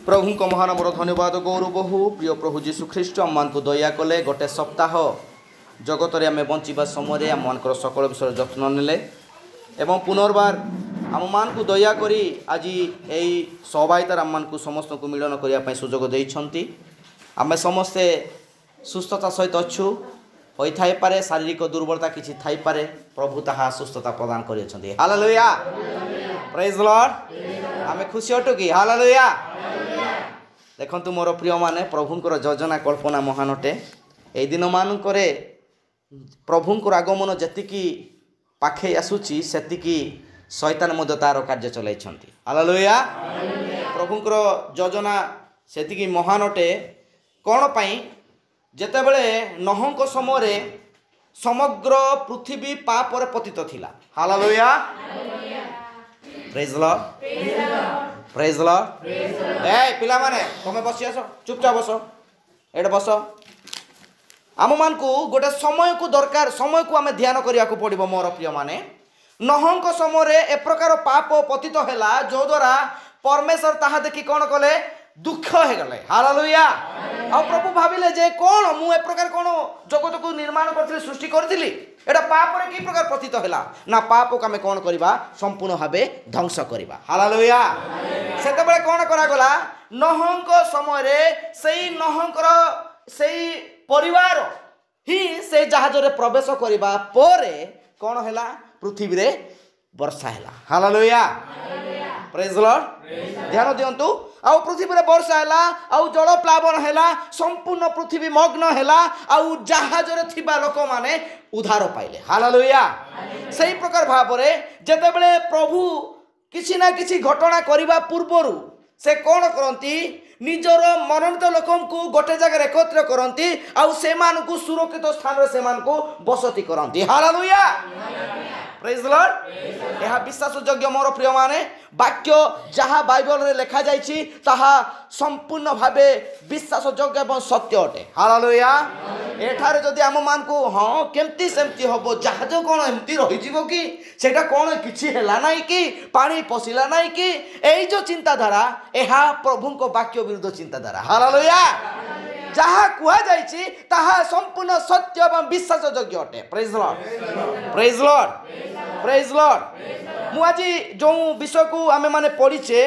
प्रभु को महानवर धन्यवाद गौरव बहु प्रिय प्रभु जीशु ख्रीष्ट आम को दया कले गोटे सप्ताह जगत में आम बंचा समय आम मान सकल विषय जत्न नेले एवं पुनर्बार आम मान को दया करी आज यही सहभागितार आम मान समस्त को मिलन करने सुजोग देइछंती आम समस्ते सुस्थता सहित अच्छु होई पारे शारीरिक दुर्बलता किसी थाई पारे प्रभु ताहा सुस्थता प्रदान करियछंती। हालेलुया प्रेज लॉर्ड आम खुशी अटु कि हालेलुया। देखंतु मोर प्रिय माने प्रभुंकर योजना कल्पना महान अटे एई दिन मानकरे प्रभुंकर आगमन जतिकी पाखे आसुची सेतिकी शैतान मध्य तार कार्य चलाइछंती। हालेलुया प्रभुंकर योजना सेतिकी महान अटे कोन पई जेतेबेले नहंक समय समग्र पृथ्वी पाप रे पतित थिला। Hallelujah praise Lord praise Lord. ए पिला माने तुम बसी आस चुपचाप बस एड बस आम मान को गोटे समय को दरकार समय को आम ध्यान करने को पड़ो मोर प्रिय माने नहंक समय ए प्रकार पाप पतित हैला जो द्वारा परमेश्वर ताहा देखि कौन कले दुख हो गले। हालेलुया आ प्रभु भाविले जे कौन मु ए प्रकार कौन जगत को निर्माण करथिली सृष्टि करथिली एटा पाप रे की प्रकार पतित हैला ना पाप को आमे कौन करबा संपूर्ण भाबे ध्वंस करबा। हालेलुया सेते बेले कौन करा गला नहंक समय रे सेई नहंकर सेई परिवार ही से जहाज रे प्रवेश करबा परे कौन हैला पृथ्वी रे वर्षा हैला। हालेलुया प्रेज लॉर्ड ध्यान दियंतु आउ पृथ्वी रे वर्षा हैला आउ जल प्लावन हैला संपूर्ण पृथ्वी मग्न हैला आउ जहाज रे थिबा लोक माने उद्धार पाइले। हालेलुया सही प्रकार भाव रे जेते बेले प्रभु किसी ना किसी घटना करिबा पूर्वरु से कौन करती निजर मनोनीत लोक को गोटे जगह एकत्र करती आउ से मानकु सुरक्षित स्थान रे से मानकु बसती करती। हालेलुया प्रेज लॉर्ड यह विश्वास योग्य मोर प्रिय माने वाक्य जहाँ बाइबल रे लिखा जाइछि ताहा संपूर्ण भावे विश्वास योग्य एवं सत्य अटे। हालेलुया एठारे जदि आम मान को हाँ केमती सेमती हबो जहाज कोन एमती रहि जिवो कि सेटा कोन किछि हैला नाही कि पानी पसिला नाही कि एई जो चिंताधारा एहा प्रभु को वाक्य विरुद्ध चिंताधारा। हालेलुया जहाँ कुआ जाइछि ताहा संपूर्ण सत्य एवं विश्वास योग्य अटे। Praise Lord praise Lord praise Lord मु आज जो विषय को आमे माने पढ़ीचे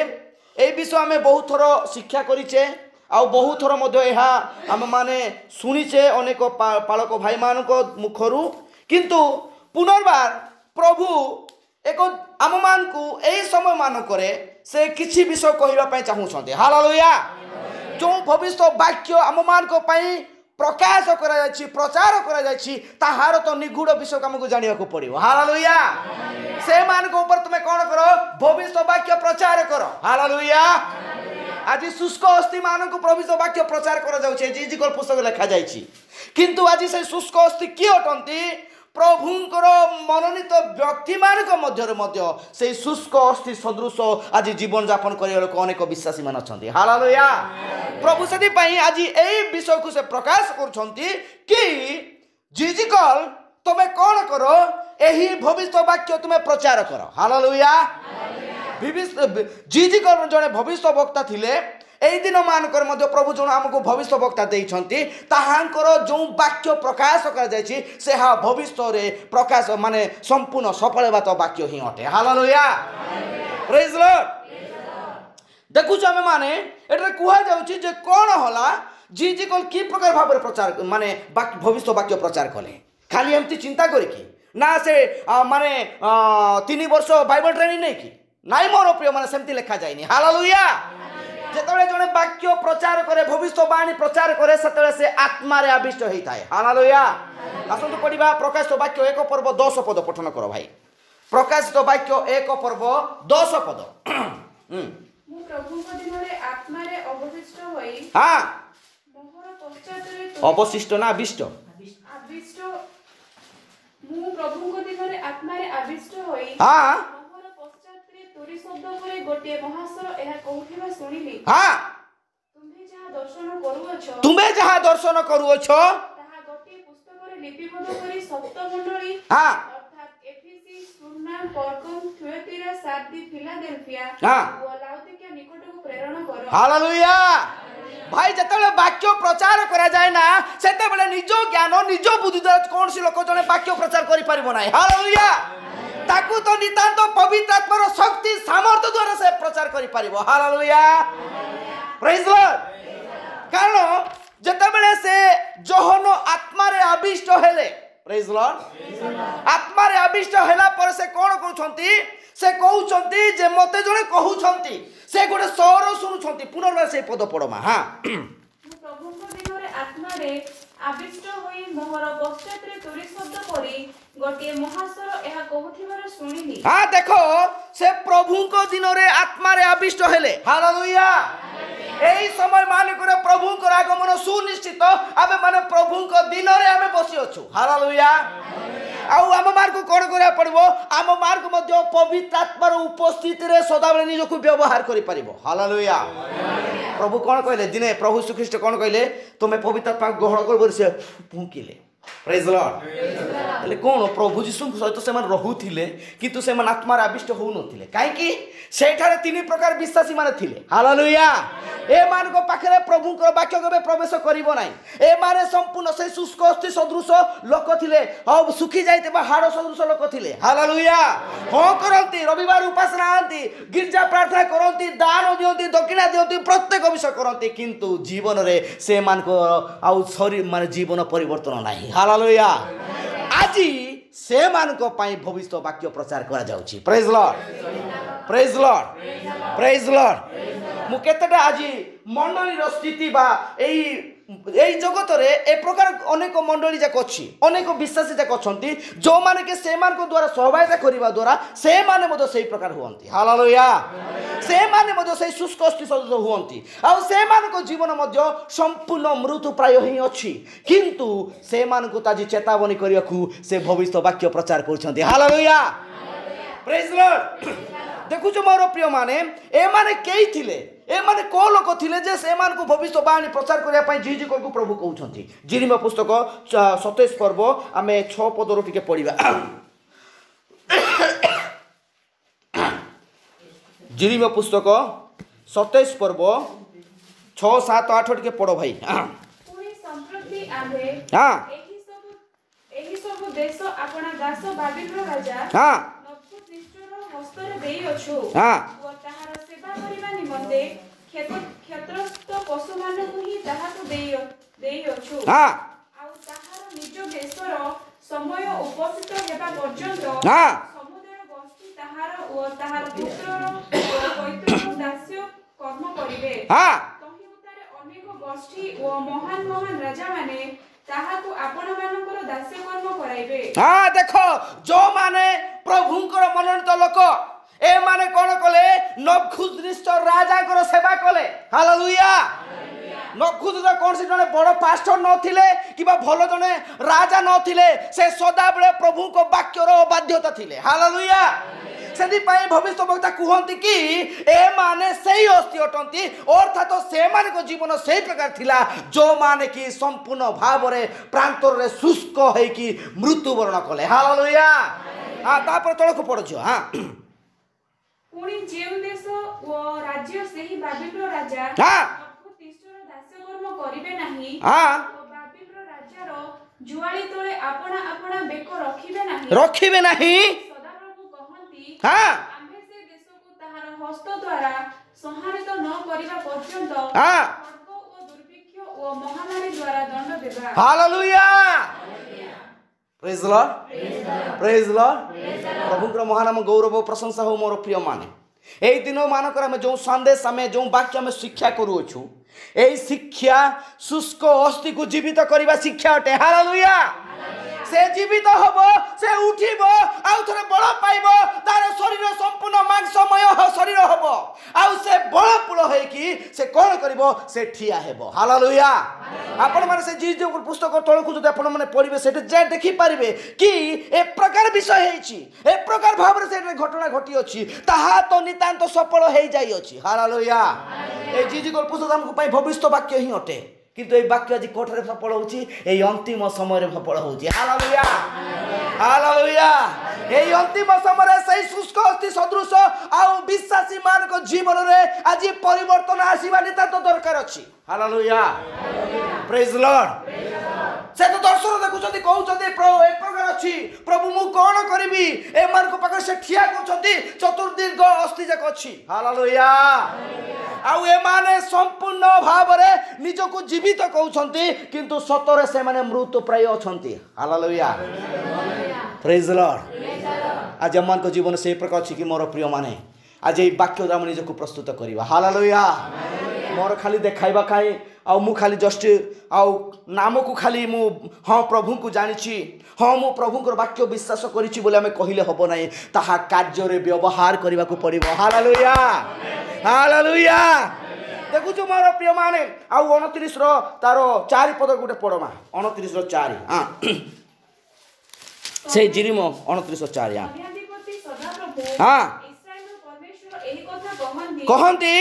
ए विषय आमे बहुत थर शिक्षा करिचे आ बहुत थर मध्य एहा आमे माने सुनिचे अनेक पालक भाई मानको मुखरु किंतु पुनर्बार प्रभु एक आम मान को एई समय मान करे से किछि विषय कहिबा पय चाहूछन्ते। हालेलुया जो भविष्य वाक्य आम मान को पई प्रकाश करा जायछि प्रचार करा जायछि ताहार तो निगूढ़ विषय हमको जानिया को पड़िबो। हालेलुया से मान को ऊपर तुम कौन करो भविष्य वाक्य प्रचार करो। हालेलुया आज शुष्क अस्थि मान को भविष्य वाक्य प्रचार करा जाउछि जीजिकल पुस्तक लिखा जायछि किंतु आज से शुष्क अस्थि की अटंती प्रभुंकर मनोनीत व्यक्ति मानक मध्य से शुष्क अस्थि सदृश आज जीवन यापन कर अनेक विश्वासी मान अच्छा। हालेलुया प्रभु से आज यही विषय को से प्रकाश करुछंती कि जीजिकल तुम कौन करो यही भविष्य वाक्य तुम्हें प्रचार करो। हालेलुया जीजिकल जड़े भविष्य वक्ता थिले एई दिन मानकर मध्य प्रभु जो आमको भविष्य वक्ता देइछंती ताहांकर जो वाक्य प्रकाश कर जायछि से हा भविष्य रे प्रकाश माने संपूर्ण सफल बात वाक्य ही अटे। हालेलुया प्रेज लॉर्ड देखु हम माने एटा कुहा जाउछि जे कोन होला जीजिकल की प्रकार भाव प्रचार माने भविष्य वाक्य प्रचार कले खाली एमती चिंता करिकि ना से माने 3 वर्ष बाइबल ट्रेनिंग नै कि नाइ मोर प्रिय माने सेमती लिखा जायनि। हालेलुया जेतबे जने वाक्य प्रचार करे भविष्यवाणी प्रचार करे सेतबे से आत्मा रे आविष्ट होई थाए। हालेलुया आसंतु पढ़िबा प्रकाशित वाक्य 1 पर्व 10 पद पठन करो भाई प्रकाशित वाक्य 1 पर्व 10 पद मु प्रभु को दिन रे आत्मा रे अवशिष्ट होई हां मोहर पश्चात रे अवशिष्ट ना अविष्ट अविष्ट मु प्रभु को दिन रे आत्मा रे आविष्ट होई हां तुरी शब्द करे गोटे महास्वर एहा कहउथिबा सुनिली। हां तुम्हें जहाँ दर्शन करूअछ ताहा गोटे पुस्तक रे लिपिबद्ध करी सप्त मंडली हां अर्थात एफिसी स्मुर्ना परगम थुआतीरा सार्दी फिलाडेल्फिया हां व लाउदिकिया निकट को प्रेरण कर हालेलुया भाई जेतेबेले वाक्य प्रचार करा जाए ना सेतेबेले निज ज्ञान निज बुद्धि द्वारा कौन सी लोक जने वाक्य प्रचार करि परिबो नाही हालेलुया ताकू तो नितांत पवित्र आत्मार शक्ति सामर्थ्य द्वारा से प्रचार करि परिबो हालेलुया प्रेज लॉर्ड कारण जेतेबेले से जोहन आत्मा रे आविष्ट हेले प्रेज लॉर्ड आत्मा रे आविष्ट होला पर से कोन कहउछंती से कहउछंती जे मते जने कहउछंती से गोटे स्वर शुणुछंती पुनर्बार से पद पड़मा हाँ प्रभु को दिन रे आत्मा रे आविष्ट होई मोहर पश्चात रे तुरी शब्द करी गोटे महास्वर एहा कहउथिबार सुनिली हाँ देखो से प्रभु को दिन रे आत्मा रे आविष्ट हेले हालेलुया एही समय मालिक रे प्रभु को आगमन सुनिश्चित आबे माने प्रभु को दिन रे आमे बसी अछु हालेलुया आउ आम मार्ग कोन करिया पड़बो आम मार्ग मध्य पवित्र आत्मार उपस्थिति रे सदाबेले निजको व्यवहार करि परिबो हालेलुया प्रभु कोन कहले दिने प्रभु श्री ख्रीष्ट कोन कहले तुमे पवित्र आत्मा ग्रहण कर से फुंकिले प्रेज लॉर्ड हेले कोन प्रभु यीशु सहित से रहुथिले किंतु से आत्मा रे आविष्ट होउ नथिले काहे कि सेठारे तीन प्रकार विश्वासी माने थिले हालेलुया ए मान को पाखरे प्रभु को वाक्य केबे प्रवेश करिवो नाही ए माने संपूर्ण से शुष्क अस्थि सदृश लोक थिले अब सुखी जाइते हाड़ सदृश लोक थिले हालेलुया हो करंती रविवार उपासना आंती गिरजा प्रार्थना करंती दान दियंती दक्षिणा दियंती प्रत्येक विषय करंती किंतु जीवन रे से मान को आउ शरीर माने जीवन परिवर्तन नाही हालेलुया आजी से मान को पाई भविष्य वाक्य प्रचार करा जाउची praise Lord praise Lord praise Lord मु केतेटा आज मंडलीर स्थिति बा एई जगत रे ए प्रकार अनेक मंडली जाक अछि अनेक विश्वासी जाक अछंती जो माने के से मान को द्वारा सहभागिता करिवा द्वारा से माने मदो सेही प्रकार हुअंती हालेलुया से माने मदो सेही शुष्क अस्थि सदृश हुअंती आ से मान को जीवन मध्य संपूर्ण मृत्यु प्राय ही अछि किंतु से मान को ताजी चेतावनी करियाकू से भविष्य वाक्य प्रचार करछंती हालेलुया प्रेज लॉर्ड देखु जो मोर प्रिय माने ए माने केही थिले ए माने को लोक थिले जे से मान को भविष्यवाणी प्रचार करिया पई जी को प्रभु कहउछंती जिरिम पुस्तक 27 पर्व आमे 6 पद रो टिके पढिबा जिरिम पुस्तक 27 पर्व 6 7 8 टिके पढो भाई पुनी संप्रति आबे हां एही सब देश आपना दास बाबिलोन राजा हां हस्तरे देई अछु हां ओ ताहार सेवा करिबा निमंते क्षेत्रस्थ पशु मानकु ही ताहाकु देई अछु हां आउ ताहार निज देशर समय उपस्थित हेबा पर्यंत हां समुदाय गोष्ठी ताहार ओ ताहार पुत्रर पवित्र दास्य कर्म करिवे हां तहि उतारे अनेक गोष्ठी ओ महान राजा माने ताहाकु आपण मानकर दास्य कर्म कराइबे हां देखो जो माने प्रभुंकर मनोनीत लोक ए माने कोन कले नबुकदनेस्सर राजा कर सेवा कले हालेलुया नबुकदनेस्सर कोन से जने बड़ पास्टर नथिले किबा भलो जने राजा नथिले से सदा बेले प्रभु को वाक्यर बाध्यता थिले हालेलुया सेदी पाए भविष्यवक्ता कहंती कि ए माने सही अस्थि अटंती अर्थात से माने को जीवन सही प्रकार थिला जो माने कि संपूर्ण भाव रे प्रांतर रे शुष्क है कि मृत्युवरण कले हालेलुया हां तापर तळको पडछो हां पुणी जेउ देश ओ राज्य सेही बाबिलोन राजा हां नबुकदनेस्सर दास्य कर्म करिवे नाही हां ओ बाबिलोन राजार जुआली तळे आपना बेक रखिबे नाही सदाप्रभु कहंती हां आम्भे से देशको ताहार हस्त द्वारा संहारित न करिबा पर्यंत हां खड्ग ओ दुर्भिक्ष ओ महामारी द्वारा दंड देबा hallelujah praise Lord praise Lord प्रभुଙ୍କର महानाम गौरव प्रशंसा हो मोर प्रिय माने एई दिन मानकर हम जो संदेश हम जो वाक्य हम शिक्षा करूछु एई शिक्षा शुष्क अस्थि को जीवित करबा शिक्षा अटे हालेलुया से जीवित हबो से उठिबो आउ थरे बळ पाइबो तार शरीर संपूर्ण मांसमय शरीर हबो आउ से बळ पुळ है कि से कोन करबो से ठिया हेबो हालेलुया आपण माने से जी जो पुस्तक तळकु जदि आपण माने पढिबे सेटे जे देखि पारिबे कि ए प्रकार विषय हेछि ए प्रकार भाबरे सेटे घटना घटी अछि ताहा तो नितांत सफल हे जाई अछि हालेलुया ए जी जी पुस्तक हमकु पई भविष्य वाक्य ही अटे किंतु ए वाक्य आज कोठरे सफल होछि ए अंतिम समय रे सफल होछि हालेलुया हालेलुया এই অন্তিম সময়ে সেই শুষ্ক অস্থি সদৃশ আউ বিশ্বাসী ମାନଙ୍କ জীবନରେ আজি পরিবর্তন আসিবা নিতান্ত দরকার ଅଛି হালেলুয়া প্রেজ লর্ড সে তো দর্শন দেখুଛନ୍ତି কହୁଛନ୍ତି প্রভু এক প্রকার ଅଛି প্রভু মু কোন করিবি এମାନଙ୍କ পাখে সে ঠিয়া করଛନ୍ତି চতুর্দিগ অস্থি যাক ଅଛି হালেলুয়া আউ এমানে সম্পূর্ণ ভাବରେ নিজକୁ জীবিত কହୁଛନ୍ତି কিন্তু সতরে সেমানে মৃত প্রায় অଛନ୍ତି হালেলুয়া প্রেজ লর্ড আজ এମାନଙ୍କ জীবন সেই প্রকার ଅଛି কি মোর প্রিয় মানে আজ এই বাক্য আমি নিজକୁ প্রস্তুত করিবা হালেলুয়া मोर खाली देखाइबा खाई आउ मु खाली जस्ट आउ नाम को खाली मु हाँ प्रभु को जानी हाँ मु प्रभु वाक्य विश्वास करिछि बोले हमें कहिले हबो नाही ताहा कार्य रे व्यवहार करबा को पड़िबो हालेलुया हालेलुया देखु जो मोर प्रिय माने आउ 29 रो तारो 4 पद गुटे पड़मा 29 रो 4 हां से जिरिमो 29 रो 4 हां अन्याधिपति सदाप्रभु हां इस्राएल परमेश्वर एही कथा कहंती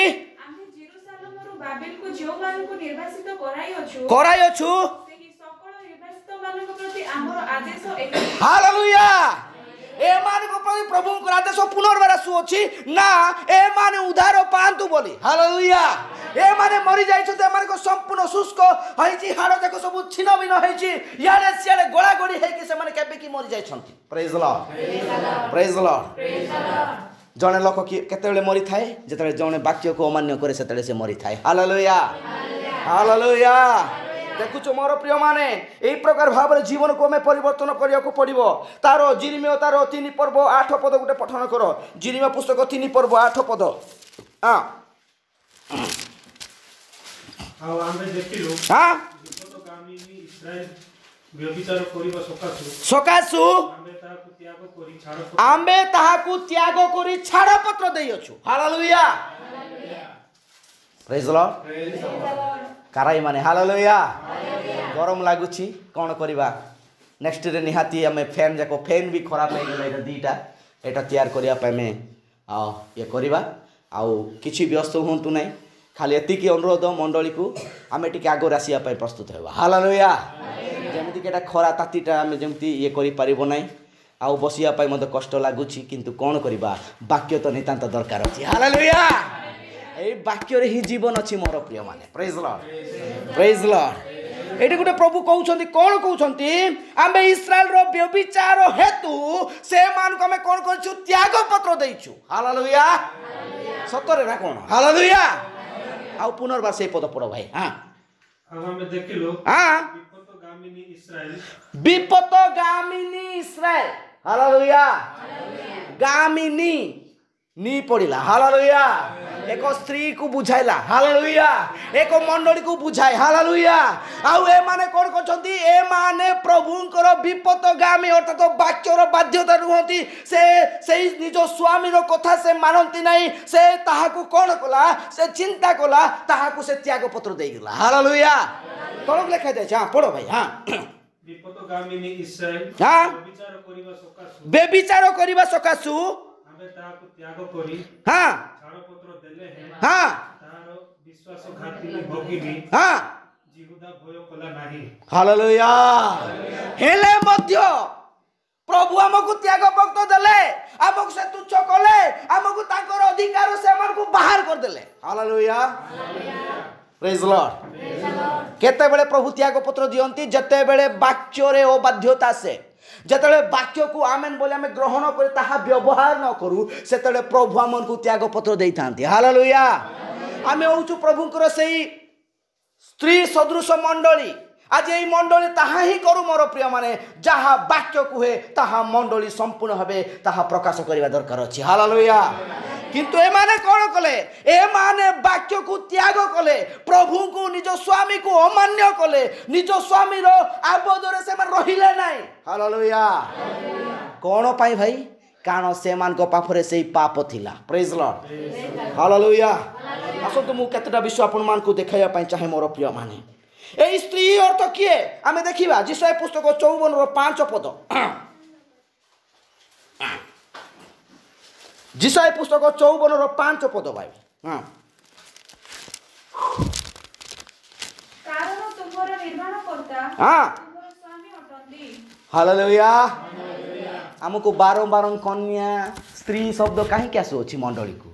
बाबेल को जो मान को निर्वासित कराई अछु सेही सकल निर्वासित मान को प्रति हमर आदेश एक हालेलुया ए मान को प्रति प्रभु को आदेश पुनर्बार आसु अछि ना ए माने उद्धार पांतु बोली हालेलुया ए माने मरि जाय छते ए मान को संपूर्ण शुष्क होइछि हाड़ जाक सब छिन बिन होइछि याले सियाले गोळा गोडी हेकि से माने केबे की मरि जाय छंती प्रेज लॉर्ड प्रेज लॉर्ड जने लोक केतेबेले मरी थाए जेतेबेले जने वाक्य को अमान्य करे सेतेबेले से मरी थाए हालेलुया हालेलुया देखुछ मोर प्रिय माने एई प्रकार भाबरे जीवन को में परिवर्तन करिया को पड़िबो तारो जिरिमियो तारो 3 पर्व 8 पद गुटे पठन करो जिरिमियो पुस्तक 3 पर्व 8 पद हां हां आमे देखिलु हां विपत कामिनी इस्राएल व्यभिचार करिबा सकासु आम्बे ताहाकु त्याग करी छाड़पत्र देई अछु हालेलुया प्रेज लॉर्ड काराई माने हालेलुया गरम लागुछि कोन करिबा नेक्स्ट रे निहाती हमें फैन जाको फैन भी खराब हो गेलै दीटा एटा तैयार करिया पे में आ ये करिबा आउ किछि व्यस्त होंतु नै खाली एतिकी अनुरोध मंडली को आमे टिके आगो रासिया पे प्रस्तुत हेबा हालेलुया जेमिति केटा खरा तातीटा आमे जेमिति ये करि परिबो नै आउ बसिया पाई मते कष्ट लागुछि किंतु कोन करिबा वाक्य तो नितांत दरकार अछि हालेलुया ए वाक्य रे ही जीवन अछि मोर प्रिय माने प्रेज लॉर्ड एटी गुटे प्रभु कहउछंती कोन कहउछंती आमे इस्राएल रो व्यभिचार हेतु से मान को हमें कोन करछु त्याग पत्र दैछु हालेलुया सतरे ना कोन हालेलुया आउ पुनर्बार से पद पढो भाई हां हमें देखिलो हां विपत गामिनी इस्राएल हालेलुया गामिनी नी पड़िला हालेलुया एक स्त्री को बुझाइला हालेलुया एक मंडली को बुझाय हालेलुया आउ ए माने कोन कहछंती ए माने प्रभुंकर विपत गामी अर्थात वाक्यर बाध्यता रुहंती से निज स्वामी रो कथा से मानंती नाही से ताहाकू कोन कला से चिंता कला ताहाकू से त्याग पत्र देई गेला हालेलुया कोन लिखा जाय हां पढो भाई हां विपत गामिनी इस्राएल हां व्यभिचार करिबा सकासु आमे ताहाकू त्याग करी हां छाड़पत्र देले हे हां तारो विश्वासघाती भोगिनी हां जिहुदा भय कला नाही हालेलुया हेले मध्य प्रभु हमकु त्याग भक्त देले हमकु से तुच्छ कले हमकु तांकर अधिकार से हमकु बाहर कर देले हालेलुया प्रेज लॉर्ड केते बेले प्रभु त्याग पत्र दियंती जते बेले वाक्य रे ओ बाध्यता से जतले वाक्य को आमेन बोले हमें ग्रहण करे ताहा व्यवहार न करू सेतले प्रभु हमकु त्याग पत्र देई थांती हालेलुया आमे होचु प्रभुकर सेही स्त्री सदृश मंडली आज यही मंडली ताहा ही करू मोर प्रिय माने जहा वाक्य कुहे ताहा मंडली संपूर्ण हबे ताहा प्रकाश करिवा दरकार अछि हालेलुया किंतु ए माने कोन कले ए माने वाक्य को त्याग कले प्रभु को निज स्वामी को अमान्य कले निज स्वामी रो आबोध रे से मन रहिले नै हालेलुया कोन पाई भाई कारण से मान को पाफरे सेही पाप थिला प्रेज लॉर्ड हालेलुया आसो तो मु केतटा विश्व आपन मान को देखाया पाई चाहे मोर प्रिय माने ए स्त्री अर्थ किए आमे देखिबा जिसाय पुस्तक 54 रो 5 पद जिसाय पुस्तक 54 रो 5 पद भाई हां कारण तुम्हारा निर्माण करता हां तुम्हारा स्वामी अटंदी हालेलुया आमको बारंबार कन्या स्त्री शब्द कहीं आसुअछि मंडली को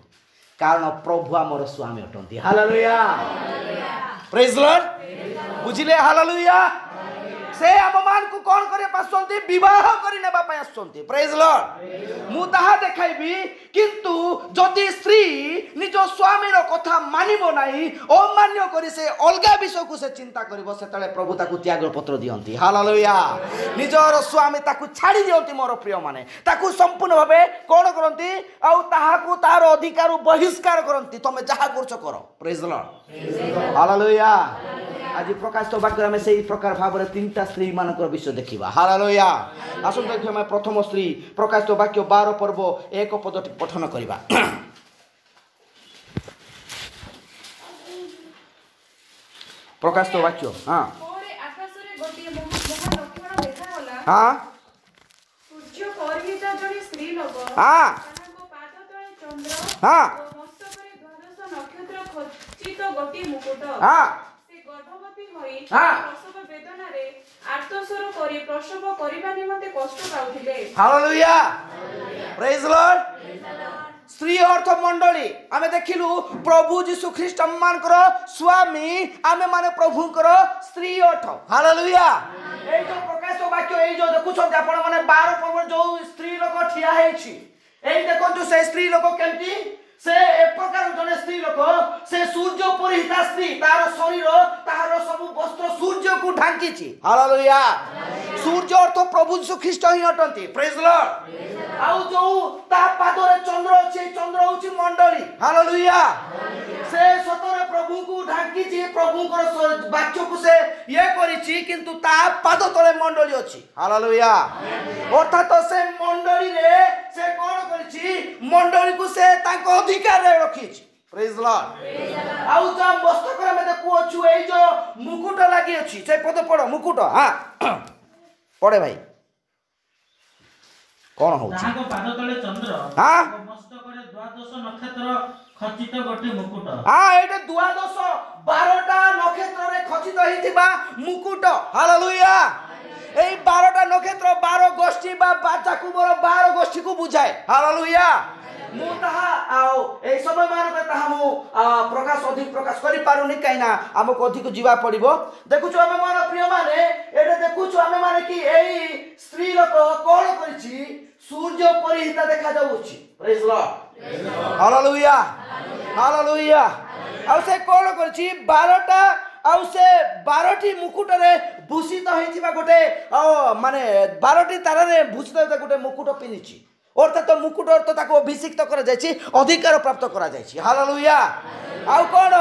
कारण प्रभु आमर स्वामी अटंती हालेलुया प्रेज लॉर्ड बुझिले हालेलुया से आम मान को कौन करे पासंती विवाह करि नेबा पय आसंती प्रेज लॉर्ड मु ताहा देखाइबी किंतु जदि स्त्री निज स्वामी रो कथा मानिबो नाही अमान्य करि से अलगा विषय को से चिंता करिवो सेतले प्रभु ताकू त्याग पत्र दियंती हालेलुया निजर स्वामी ताकू छाड़ी दियंती मोर प्रिय माने ताकू संपूर्ण भाबे कोन करंती आ ताहाकू तार अधिकार बहिष्कार करंती तमे जहा करछो करो प्रेज लॉर्ड हालेलुया आज प्रकाश तो वाक्य में से प्रकार भाव में 3टा स्त्री मान विषय देखा हालेलुया आसन देखिए मैं प्रथम स्त्री प्रकाश तो वाक्य 12 पर्व 1 पद पठन करवा प्रकाश तो वाक्य हाँ हाँ हाँ हाँ गर्भवती प्रसव वेदना रे आर्तस्वर करी प्रसव करिबा निमंते कष्ट पाउथिले हालेलुया प्रेज लॉर्ड स्त्री अर्थ मंडली आमे देखिलु प्रभु जीशु ख्रीष्ट मानकर स्वामी आमे माने प्रभुकर स्त्री अर्थ हालेलुया ए जो प्रकाश वाक्य ए जो देखुछन आपण माने 12 पर्व जो स्त्री लोक ठिया हेछि ए देखंतु से स्त्री लोक केमती से एक प्रकार जने स्त्री लोक से सूर्य परिहिता स्त्री तार शरीर तार सब वस्त्र सूर्य को ढांकी छी हालेलुया सूर्य अर्थ प्रभु यीशु ख्रीष्ट ही अटंती प्रेज लॉर्ड आउ जो ता पादरे चंद्र अछि चंद्र होछि मंडली हालेलुया से सतरे प्रभु को ढांकी छी प्रभु को वाक्य को से ये करी छी किंतु ता पाद तले मंडली अछि हालेलुया अर्थात से मंडली रे से कोन करी छी मंडली को से ताको अधिकार रे रखी छी प्रेज लॉर्ड आउ जो मस्तक रे में देखु अछु ए जो मुकुट लागि अछि से पद पढो मुकुट हां पढे भाई कौन हो ताहाको पाद तले चंद्र हां मस्तक रे द्वादश नक्षत्र खचित गोटे मुकुट हां एटे द्वादश 12टा नक्षत्र रे खचित हिथिबा मुकुट हालेलुया এই 12টা নক্ষত্র 12 গোষ্ঠী বা যাকুবর 12 গোষ্ঠী को बुझाए हालेलुया मु ताहा आओ ए समय मानक ताहा मु प्रकाश अधिक प्रकाश करि पारुनी काइना हमको अधिक जीवा पड़िबो देखुछु हमें मन प्रिय माने एटा देखुछु हमें माने कि एई स्त्री लोक कोन करिछि सूर्य परिहिता देखा जाउछि प्रेज लॉर्ड हालेलुया हालेलुया आ से कोन करिछि 12टा आउ से 12टी मुकुट रे भूषित होइथिबा गोटे माने 12टी तारा रे भूषित गोटे मुकुट पिनिछि अर्थात तो मुकुट अर्थ ताको अभिषिक्त करा जायछि अधिकार प्राप्त करा जायछि हालेलुया आउ कोन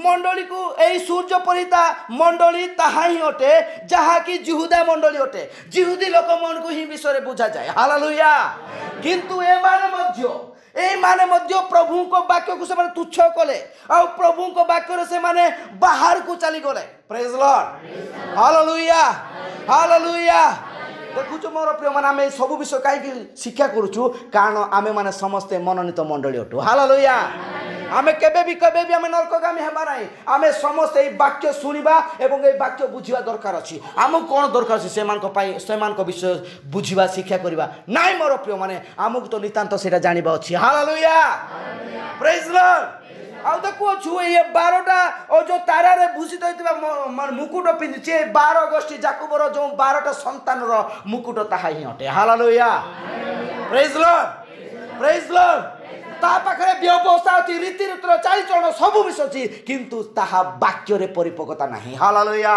मंडली को एई सूर्य परिता मंडली ताहा ही अटे जहा कि जिहुदा मंडली अटे जिहुदी लोक मन को ही विषय रे बुझा जाय हालेलुया किंतु ए माने मध्य प्रभु को वाक्य को से माने तुच्छ कले आ प्रभु को वाक्य रे से माने बाहर को चली गले प्रेज लॉर्ड हालेलुया हालेलुया देखुछु मोर प्रिय माने आमे सब विषय काई शिक्षा करूछु कारण आमे माने समस्त मनोनीत मंडली अटु हालेलुया आमे केबे भी आमे नरकगामी हेबा नाही आमे समस्त ए वाक्य सुनिबा एवं ए वाक्य बुझिबा दरकार अछि आमु कोन दरकार अछि सेमान को पाई सेमान को विषय बुझिबा शिक्षा करिबा नाही मोर प्रिय माने आमु तो नितांत सेटा जानिबा अछि हालेलुया प्रेज लॉर्ड आउ देखो छु ये 12टा और जो तारा रे भूषित होइतबा मुकुट पिंचे 12 गोष्ठी जाकुबर जो 12टा संतान रो मुकुट ताहा ही अटे हालेलुया प्रेज लॉर्ड ता पाखरे व्यवस्था अछि रीति रीतिर चाली चलन सब विषय अछि किंतु ताहा वाक्य रे परिपक्वता नाही हालेलुया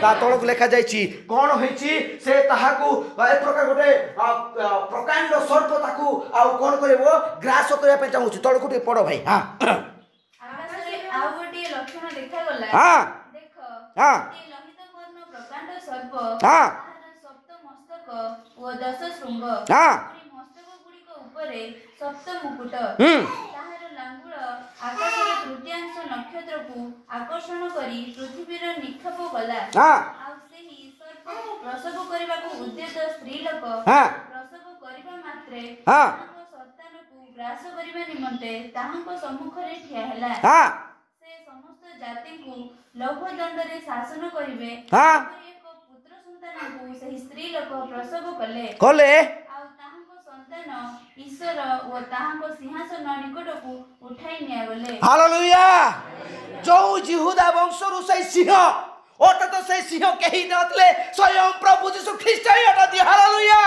ता तळक लेखा जायछि कोन होइछि से ताहाकू ए प्रकार गोटे प्रकांड सर्प ताकू आ कोन करबो ग्रास करिया पे चाहूछि तळक टे पढो भाई हां आउ गोटे लक्षण देखा गला हां देखो हां लोहित वर्ण प्रकांड सर्प हां सप्त मस्तक ओ 10 शृंग हां मस्तक गुडी ऊपरे सप्त मुकुट ताहार लांगुल आकाशर तृतीयांश नक्षत्र को आकर्षण करी पृथ्वीर निक्षेप गला हां आ सेही सर्प प्रसव करबा को उद्यत स्त्री लोक हां प्रसव करबा मात्रे हां संतान को ग्रास करबा निमंते ताहांको सम्मुख रे ठिया हैला हां से समस्त जाति को लौह दंड रे शासन करिवे हां एक पुत्र संतान को सही स्त्री लोक प्रसव कले कले आ ସନ୍ତାନ ଈଶ୍ୱର ଓ ତାହାଙ୍କ ସିଂହାସନ ନିକଟକୁ ଉଠାଇ ନିଆଗଲେ। ହାଲେଲୁୟା। ଯୋଉ ଜିହୁଦା ବଂଶରୁ ସେଇ ସିଂହ ଅର୍ଥାତ ସେଇ ସିଂହ କେହି ନଥିଲେ ସ୍ୱୟଂ ପ୍ରଭୁ ଯୀଶୁ ଖ୍ରୀଷ୍ଟ ହିଁ ଅଟନ୍ତି। ହାଲେଲୁୟା।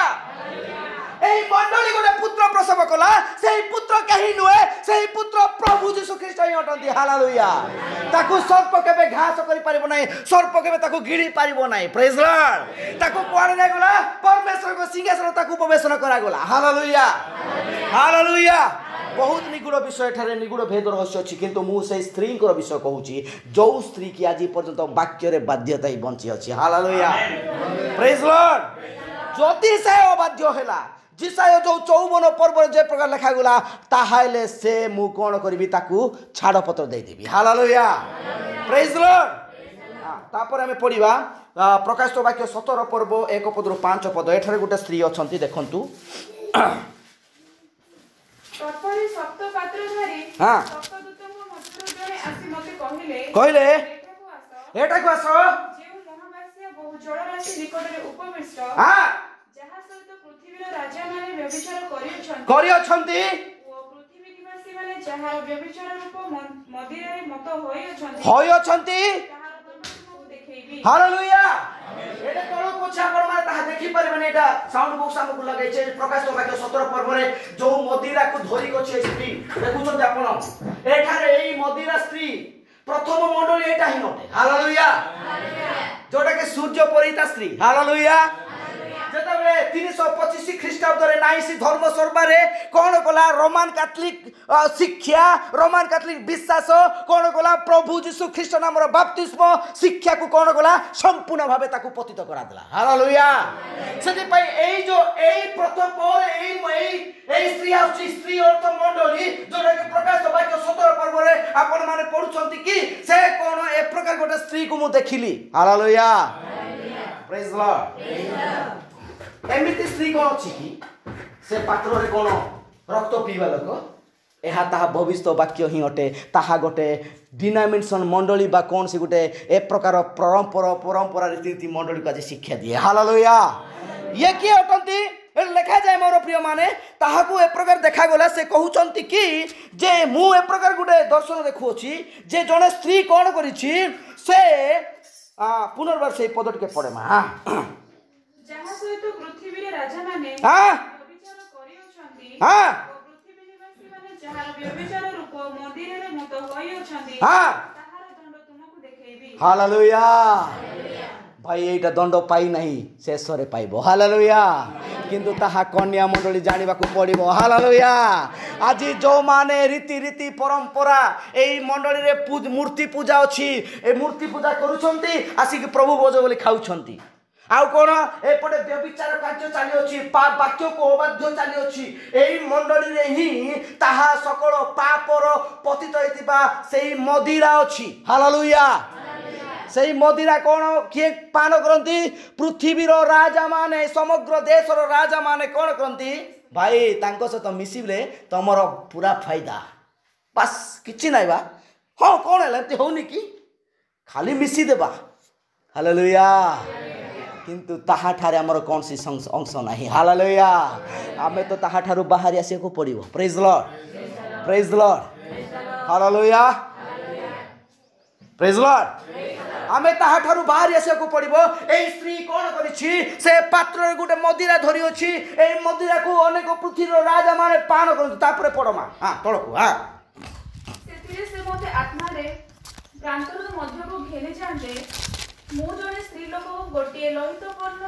এই মণ্ডলী গোটে পুত্র প্রসব কলা, সেই পুত্র কেহি নুহে, সেই পুত্র প্রভু যীশু খ্রিস্ট হি অটନ୍ତି। হালেলুয়া। তাকু সর্প কেবে ঘাস করি পারিব নাই, সর্প কেবে তাকু গিড়ি পারিব নাই। Praise Lord. তাকু কুয়াড়ে নাই গলা, পরমেশ্বরଙ୍କ সিংহাসন তাকু উপবেশন করা গলা। হালেলুয়া। হালেলুয়া। बहुत निगूढ़ विषय एठारे निगूढ़ भेद रहस्य अच्छी, किंतु मु से स्त्री विषय कहूँ जो स्त्री की आज पर्यंत वाक्य बाध्यता ही बंची अच्छी। हालेलुया। Praise Lord. जदि से अबाध्य है जिसाय जो 54 पर्व जे प्रकार लिखा गला ताहाले से मु कोन करबी ताकू छाड़पत्र दे देबी। हालेलुया। Praise Lord. तापर हमें पढ़िबा प्रकाशित वाक्य 17 पर्व 1 पदरु 5 पद। एठारे गोटे स्त्री अछंती देखंतु। तत्परे सप्त पात्रधारी हाँ। सप्तदूतଙ୍କ ମଧ୍ୟରୁ ଜଣେ ଆସି ମୋତେ କହିଲେ କହିଲେ ଏଠାକୁ एटाकू ଆସ। आस। ଯେଉଁ ମହାବାତ୍ୟା ବହୁ ଜଳରାଶି ନିକଟରେ ଉପବିଷ୍ଟ, हां ଯାହା ସହିତ ପୃଥିବୀର ରାଜାମାନେ ବ୍ୟଭିଚାର କରିଅଛନ୍ତି करी अछंती ଓ ପୃଥିବୀ ନିବାସୀମାନେ ଯାହାର ବ୍ୟଭିଚାର ରୂପ ମଦିରାରେ ମତ ହୋଇଅଛନ୍ତି होय अछंती। ତାହାର ଦଣ୍ଡ ତୁମକୁ ଦେଖେଇବି। हालेलुया। एटा तळो पोछा पर माने ताहा देखि परिबने। एटा साउंड बॉक्स हमकु लगाइ छै प्रकाशित वाक्य 17 पर्व रे जो मदिरा को धरि को छै स्त्री देखुछन आपण एठारे एई मदिरा स्त्री प्रथम मंडली एटा ही नटे। हालेलुया। जोटा के सूर्य परिता स्त्री। हालेलुया। जेतबे 325 ख्रीष्टाब्द रे नाइसी धर्म सर्बारे कोन कोला रोमान कैथोलिक शिक्षा, रोमान कैथोलिक विश्वास कोन कोला प्रभु यीशु ख्रीष्ट नामर बाप्तिस्म शिक्षा को कोन कोला संपूर्ण भाबे ताकू पतित करा देला। हालेलुया। सेति पई एई जो एई प्रथम पर एई स्त्री आउची स्त्री अर्थ मंडली जोटा के प्रकाश वाक्य 17 पर्व रे आपण माने पढुछंती कि से कोन ए प्रकार गोटे स्त्री को मु देखिली। हालेलुया। Praise Lord. एमिति स्त्री कौन अच्छी कि से पात्र रे कौन रक्त पीवा लोक एहा ताहा भविष्य वाक्य ही अटे। ताहा गोटे डिनोमिनेशन मंडली बा कौन सी गोटे ए प्रकार परंपरा रीति मंडली को आज शिक्षा दिए। हालेलुया। ये किए अटंती लेखा जाए मोर प्रिय माने ताहाकू ए प्रकार देखा गला से कहउचंती कि जे मु ए प्रकार गोटे दर्शन देखुछि जे जने स्त्री कौन करिछि से पुनर्बार से पद टिके पड़े मा। ଯାହା ସହିତ ପୃଥିବୀରେ ରାଜାମାନେ हाँ ବ୍ୟଭିଚାର କରିଅଛନ୍ତି हाँ ଓ ପୃଥିବୀ ନିବାସୀମାନେ ଯାହାର ବ୍ୟଭିଚାର ରୂପ ମନ୍ଦିରରେ ମତ ହୋଇଅଛନ୍ତି हाँ ତାହାର ଦଣ୍ଡ ତୁମକୁ ଦେଖେଇବି। हालेलुया। भाई एटा दंड पाई नहीं शेष रे पाइबो। हालेलुया। किंतु ताहा कन्या मंडली जानिबा को पड़िबो। हालेलुया। आज जो माने रीति परंपरा एई मंडली रे मूर्ति पूजा अछि ए मूर्ति पूजा करूछंती आसिक प्रभु भोज बोली खाउछंती आउ कोन एपटे व्यभिचार कार्य चली अछि वाक्य को अबाध्य चली अछि एई मंडली रे ही ताहा सकल पापर पतित हेतिबा सेई मदिरा अछि। हालेलुया। सेई मदिरा कोन किए पान करंती पृथ्वीर राजा माने समग्र देशर राजा माने कोन करंती भाई तांको सहित मिसिबले तमर पूरा फायदा बस किछि नाइ बा हां कोन हेलंती होनी कि खाली मिसी देबा। हालेलुया। किंतु ताहा ठारे हमर कौन सी अंश नाही। हालेलुया। आमे तो ताहा ठारू बाहर आसे को पड़िबो। Praise Lord. Praise Lord. Hallelujah. Praise Lord. आमे ताहा ठारू बाहर आसे को पड़िबो। ए स्त्री कोन करिछि से पात्र गुटे मदिरा धरि अछि ए मदिरा को अनेक पृथ्वीर राजा माने पान करु तापरे पडमा। हां तळको हां ସେଥିରେ ସେ ମୋତେ ଆତ୍ମାରେ ପ୍ରାନ୍ତର ମଧ୍ୟକୁ ଘେନି ଯାଆନ୍ତେ ମୁଁ ଜଣେ ସ୍ତ୍ରୀ ଲୋକକୁ ଗୋଟିଏ ଲୋହିତ ବର୍ଣ୍ଣ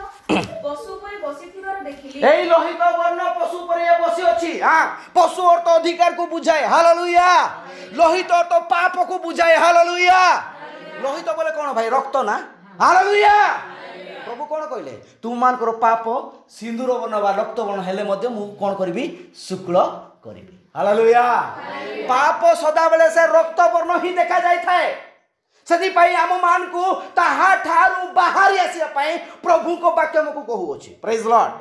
ପଶୁ ଉପରେ ବସିଥିବାର ଦେଖିଲି। এই লোহিত বর্ণ পশু পরে বসে ଅଛି। हां पशु अर्थ अधिकार को बुझाए। हालेलुया। लोहित अर्थ पाप को बुझाए। हालेलुया। लोहित बोले कौन भाई रक्त ना। हालेलुया। प्रभु कौन कहले तुम मान करो पाप सिंदूर वर्ण बा रक्त वर्ण हेले मध्य मु कौन करबी शुक्ल करबी। हालेलुया। पाप सदा बेले से रक्त वर्ण ही देखा जाय थाए सेति पई आम मान को ताहा ठारू बाहर आसिया पई प्रभु को वाक्य मको कहू अछि। Praise Lord.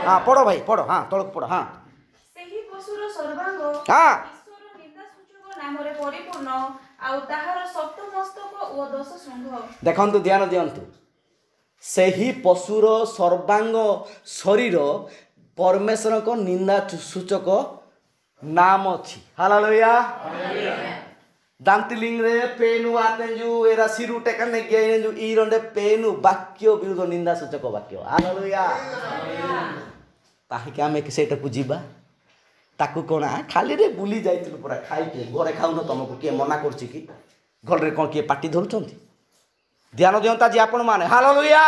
हां पढ़ो भाई पढ़ो। हां तळक पढ़ो। हां ସେହି ପଶୁର ସର୍ବାଙ୍ଗ हां ଈଶ୍ୱର ନିନ୍ଦାସୂଚକ ନାମରେ ପରିପୂର୍ଣ୍ଣ ଆଉ ତାହାର ସପ୍ତ ମସ୍ତକ ଓ 10 ଶୃଙ୍ଗ। देखंतु ध्यान दियंतु ସେହି ପଶୁର ସର୍ବାଙ୍ଗ ଶରୀର परमेश्वर को निंदा सूचक नाम अच्छी हालेलुया दांतिलिंग रे पेनु आतेंजु एरा सिरु टेकने गेनेजु इरोंडे पेनु वाक्य विरुद्ध निंदा सूचक वाक्य हालेलुया ताहि के आमे सेटा को जीवा ताकू कोना खाली रे बुली जाइतिलु पूरा खाइ के घरे खाउन तुमको के मना करछि कि घर रे कोन के पाटी धरुचंती ध्यान दियंता जी आपण माने हालेलुया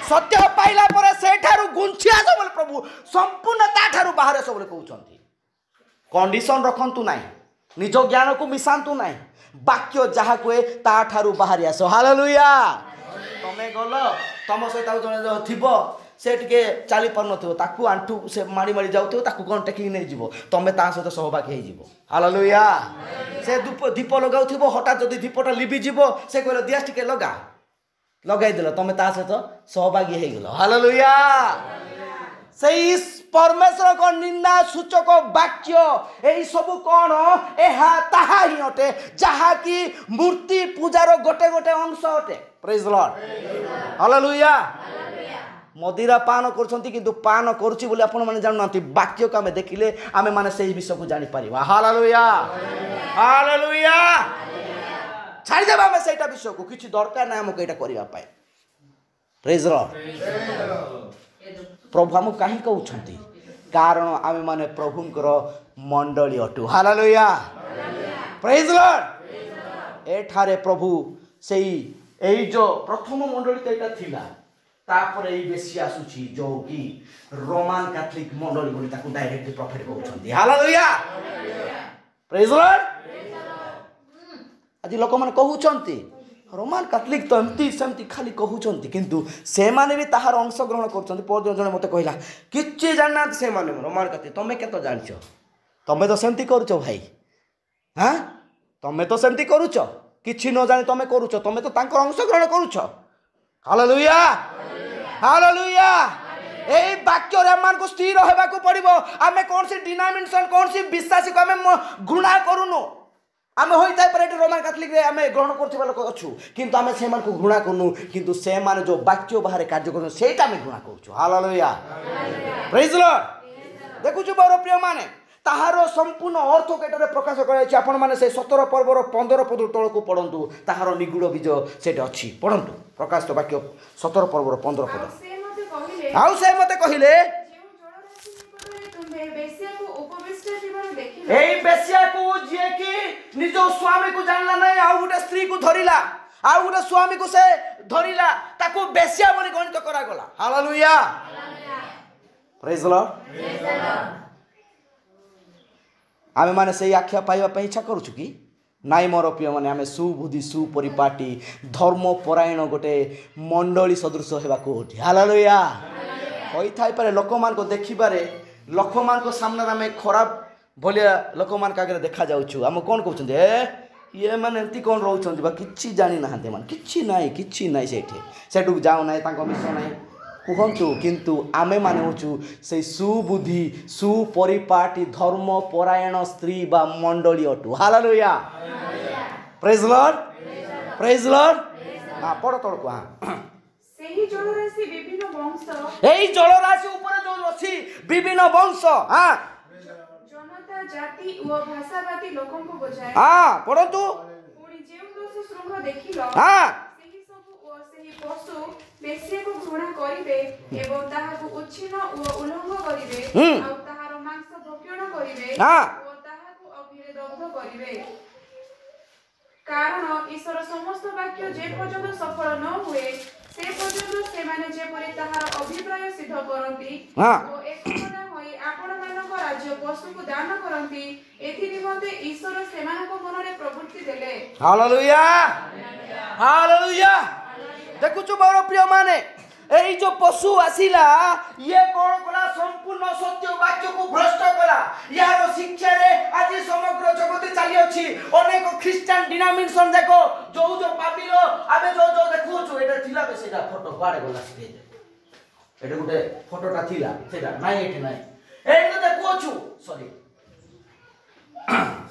सत्य पाइला परे सेठारु गुंछिया सब प्रभु संपूर्ण ताठारु बाहर सब कहउचंती कंडीशन रखंतु नाही निज ज्ञान को मिसांतु नाही वाक्य जहा कोए ताठारु बाहर आसो हालेलुया तमे गलो तम सहित जने थिबो से टिके चाली पर नथिबो ताकू आंठू से माड़ी माड़ी जाउथिबो ताकू कोन टेकी नै जिवो तमे ता सहित सहभागी हे जिवो हालेलुया से दीप लगाउथिबो हठात जदी दीपटा लिबि जिवो से कहलो दियास टिके लगाई देलो तमे ता सहित सहभागी हे गेलो हालेलुया सेई परमेश्वर को निंदा सूचक वाक्य यही सब कौन एहा ताहा ही अटे जहा की मूर्ति पूजार गोटे गोटे अंश अटे प्रेज द लॉर्ड हालेलुया मदिरा पान करछंती किंतु पान करछि बोले आपण माने जानु नांती वाक्य को हमें देखिले हमें माने सेही विषय को जानि परिबा हालेलुया हालेलुया छाड़ी देबा हमें सेटा विषय को किछि दरकार नै हमको एटा करिवा पाए प्रेज द लॉर्ड प्रभु हमको कहीं कहउछंती कारण आमे माने प्रभुंकर मंडली अटु हालेलुया प्रेज द लॉर्ड एठारे प्रभु सेही एई जो प्रथम मंडली तो एटा थिला तापर एई बेसी आसुची जो कि रोमान कैथोलिक मंडली बोली ताकू डायरेक्ट प्रॉफिट कहउछंती हालेलुया प्रेज द लॉर्ड आज लोक माने कहउछंती रोमान कैथोलिक तो एमती सेमती खाली कहउछंती किंतु से माने भी ताहार अंश ग्रहण करछंती पर जने मते कहला किछि जानना से माने रोमान कैथोलिक तमे केतो जानछो तमे तो सेमती करूछो भाई हां तमे तो सेमती करूछो किछि न जानि तमे करूछो तमे तो तांकर अंश ग्रहण करूछो हालेलुया हालेलुया एई वाक्य रे मान को स्थिर हेबा को पड़िबो आमे कोन सी डिनोमिनेशन कोन सी विश्वासी को आमे घृणा करूनो आमे होइताय पर एटे रोमान कैथोलिक रे आमे ग्रहण करथिबा लोक अछु किंतु आमे से मान को घृणा करनु किंतु से मान जो वाक्य बाहर कार्य करनु सेटा आमे घृणा करछु हालेलुया प्रेज द लॉर्ड देखु छु बरो प्रिय माने ताहारो संपूर्ण अर्थ केटरे प्रकाश करायछि आपण माने से 17 पर्वर 15 पद तळ को पढंतु ताहारो निगुड बीज सेटे अछि पढंतु प्रकाश तो वाक्य 17 पर्वर 15 पद आउ से मते कहिले एई बेसिया को जे कि निज स्वामी को जानला नै आ गुटे स्त्री को धरिला आ गुटे स्वामी को से धरिला ताको बेसिया बोली गणित करा गला हालेलुया प्रेज द लॉर्ड आमे माने सेई आख्या पाइबा पे इच्छा करूछु कि नाई मोर प्रिय माने आमे सुबुद्धि सुपरिपाटी धर्म परायण गोटे मंडली सदृश हेबा को हालेलुया होई थाई पारे लोक मान को देखिबारे लोक मान को सामने आमे खराब भलिया लोक मान का आगे देखा जाउछु हम कोन कहउछन ए ये माने एंती कोन रहउछन बा किछि जानि नाहते मान किछि नाइ सेठे सेटु जाउ नाइ ताको मिसो नाइ कहंतु किंतु आमे माने होछु से सुबुद्धि सुपरिपाटी धर्म परायण स्त्री बा मंडली अटु हालेलुया प्रेज द लॉर्ड हां पढ तळ को हां सेही जलराशि विभिन्न वंश एई जलराशि ऊपर जो अछि विभिन्न वंश हां जनता जाति व भाषावादी लोकन को बुझाए हां पढंतु पुणी जेउ दोष श्रृंग देखिलो हां सेही सब व सेही पशु बेसिया को घृणा करिवे एवं ताहाको उच्छिन्न व उल्लंघन करिवे आ ताहार मांस भक्षण करिवे हां व ताहाको अग्निरे दग्ध करिवे कारण ईश्वर समस्त वाक्य जे पर्यंत सफल न हुए से पर्यंत से माने जे परि ताहार अभिप्राय सिद्ध करंती ओ एकमना होई आपण मानक राज्य पशु को दान करंती एथि निमते ईश्वर सेमानक मनरे प्रवृत्ति देले हालेलुया हालेलुया देखु छु बड़ प्रिय माने एई जो पशु आसिला ये कोन कला संपूर्ण सत्य वाक्य को भ्रष्ट कला यार शिक्षा रे आज समग्र जगत चली अछि अनेक ख्रिस्टियन डिनोमिनेशन देखो जो पापिलो आबे जो देखु छु एटा थिला बे सेटा फोटो बाडे गला स्टेज एटा गुटे फोटोटा थिला सेटा नाइ एठी नाइ एटा देखु छु सॉरी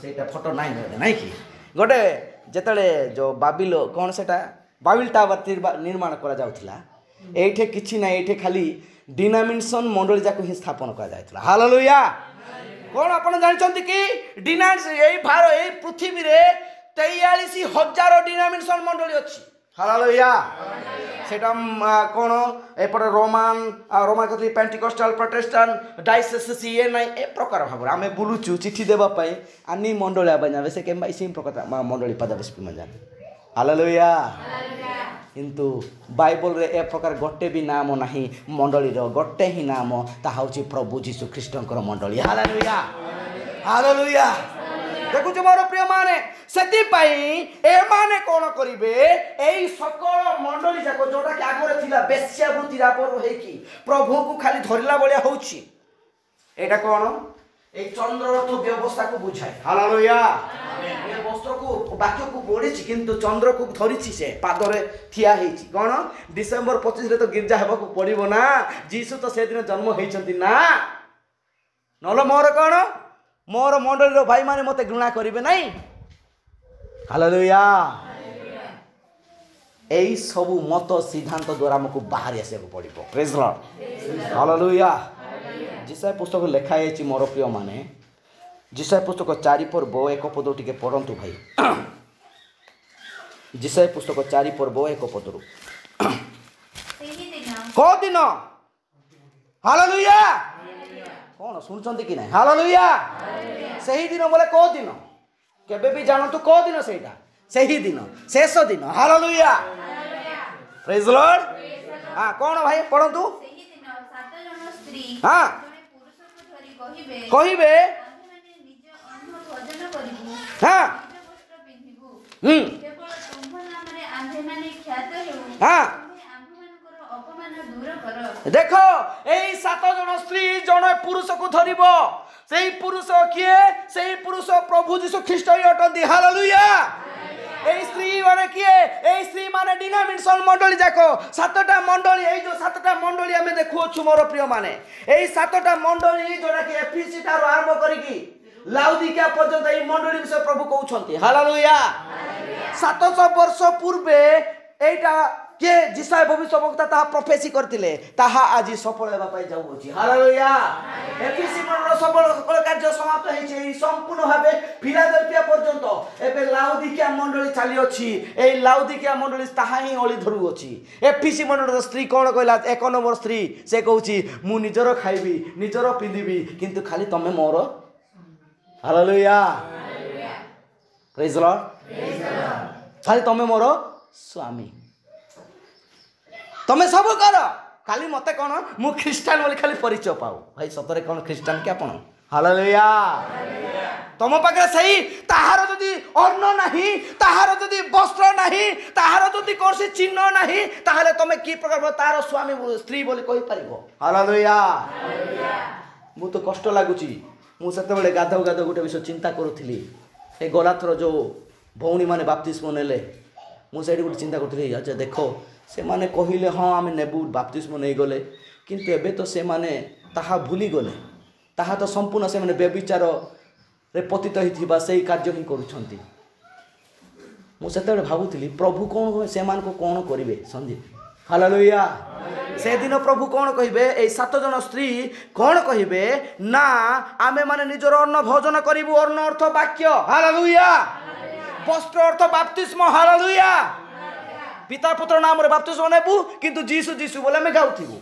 सेटा फोटो नाइ कि गोटे जेतले जो बाबिलो कोन सेटा बाबिल टावर निर्माण करा जाउथिला এইঠে কিছু না, এইঠে খালি ডিনোমিনেସନ ମଣ୍ଡଳୀ ଯାକୁ ହିଁ ସ୍ଥାପନ କରାଯାଇଥିଲା। ହାଲେଲୁୟା। କ'ଣ ଆପଣ ଜାଣିଛନ୍ତି କି ଏଇ ପୃଥିବୀରେ 43,000 ଡିନୋମିନେସନ ମଣ୍ଡଳୀ ଅଛି। ହାଲେଲୁୟା। সেটা কোণ এপটে রোমান ক্যাথলিক পেন্টিকস্টাল প্রটেস্টান্ট ডাইসেসিস ইয়ে নাই এ প্রকার ভাবে আমি বুলুছু চিঠি দেবা পাই আনি মণ্ডলী আবাই যাবে সে কেমবা সেই প্রকার মণ্ডলী পাদাবে মজা। হালেলুয়া। কিন্তু বাইবেলরে এ প্রকার গোটে বি নাম ନାହିଁ মণ্ডলীর, গোটে হি নাম তাহা হচ্ছে প্রভু যীশু খ্রিস্টଙ୍କର মণ্ডলী। হালেলুয়া। হালেলুয়া। দেখুছ মোর প্রিয় মানে, ସେଥିପାଇଁ ଏମାନେ କ'ଣ କରିବେ, ଏଇ ସକଳ ମଣ୍ଡଳୀ ଯାକ ଯୋଉଟାକି ଆଗରେ ଥିଲା ବେଶ୍ୟାବୃତ୍ତିର ଆପର ହେଇକି ପ୍ରଭୁକୁ ଖାଲି ଧରିଲା ଭଳିଆ ହଉଛି, ଏଇଟା କ'ଣ এই চন্দ্ররথ ব্যবস্থাকে বুঝায়। হালেলুয়া। এ বস্ত্রকু বাক্যকু পড়িছি কিন্তু চন্দ্রকু ধরিছি সে পাদরে থিয়া হয়েছি। কোণ ডিসেম্বর 25 রে তো গির্জা হেবাকু পড়িব না, যীশু তো সেদিন জন্ম হয়েছেন না। নহলে মোর কোণ মোর মণ্ডলীর ভাই মানে মতে ঘৃণা করিবে নাই। হালেলুয়া। এই সবু মত সিদ্ধান্ত দ্বারা আমাকে বাহারি আসিବାକୁ পড়িব। Praise Lord. হালেলুয়া। जिसाय पुस्तक लेखा है मोर प्रिय माने, जिसाय पुस्तक 4 पर्व 1 पद टिके पढ़ंतु भाई। जिसाय पुस्तक 4 पर्व 1 पद को दिन। हालेलुया। कौन सुनछंती कि नहीं? हालेलुया। सही दिन बोले को दिन, केबे भी जानतु को दिन, सेटा सही दिन, शेष दिन। हालेलुया। Praise Lord. हां कौन भाई पढ़ंतु। हां कहिबे हाँ देखो এই 7 জন স্ত্রী জনে পুরুষ को ধরিব, সেই পুরুষ কিয়ে? সেই পুরুষ প্রভু যীশু খ্রিস্ট হি অটନ୍ତି। হালেলুয়া। এই স্ত্রী মানে কিয়ে? এই স্ত্রী মানে ডিনোমিনেশন মণ্ডলী যাক 7টা মণ্ডলী। এই যে 7টা মণ্ডলী আমি দেখুছু মোর প্রিয় মানে, এই 7টা মণ্ডলী जोटा कि एफिसी ठार आरंभ करिकी लाउदिकिया पर्यंत এই মণ্ডলী বিষয় প্রভু কହୁছন্তি। হালেলুয়া। 700 वर्ष पूर्वे এইটা কে যিশায় ভবিষ্যদ্বক্তা তাহা প্রফেসি করতিলে তাহা আজি সফল হেবা পাই যাউছি। হালেলুয়া। এফিসি মণ্ডলীর সকল কার্য সমাপ্ত হয়েছে এই সম্পূর্ণ ভাবে ফিলাডেলফিয়া পর্যন্ত। এবে লাউদিকিয়া মণ্ডলী চালি অছি, এই লাউদিকিয়া মণ্ডলী তাহা হি অলি ধরু অছি। এফিসি মণ্ডলীর স্ত্রী কোণ কইলা? 1 নম্বর স্ত্রী সে কହୁছি মু নিজর খাইবি নিজর পিঁধিবি কিন্তু খালি তমে মোর। হালেলুয়া। Praise Lord. খালি তমে মোর স্বামী, তুমি सब कर खाली मते कौन मु ख्रीस्टान बोली खाली परिचय पाऊ। भाई सतरे कौन ख्रीस्टान के आपण? हालेलुया। तुम पाखे सही ताहार जदि अन्न नहीं, ताहार जदि वस्त्र नहीं, ताहार जदि कौन चिन्ह नहीं, ताहले तुम की प्रकार तार स्वामी स्त्री बोली कहि परिबो। हालेलुया। मु तो कष्ट लागुची। मु सेते बेले गाधव गाधव गोटे विषय चिंता करूथली। ए गलाथर जो भौणी माने बाप्तिस्म नेले, मु सेठी गोटे चिंता करूथली। अच्छा देखो से माने कहिले हाँ आम नेबू बाप्तिस्म नहीं गले, किंतु एबे तो से माने ताहा भूली गले। ताहा तो संपूर्ण से माने व्यभिचार रे पतित हिथिबा सेही कार्य ही करूछंती। मु सेते भाबुथली प्रभु कोन से मान को कोन करिवे संदीप। हालेलुया। से दिन प्रभु कोन कहिबे? ए 7 जन स्त्री कोन कहिबे ना आमे माने निजर अन्न भोजन करिबु। अन्न अर्थ वाक्य। हालेलुया। वस्त्र अर्थ बाप्तिस्म। हालेलुया। पिता पुत्र नाम रे बाप्तिस्म नेबु किंतु जीसु जीसु बोले मैं गाउथिबु।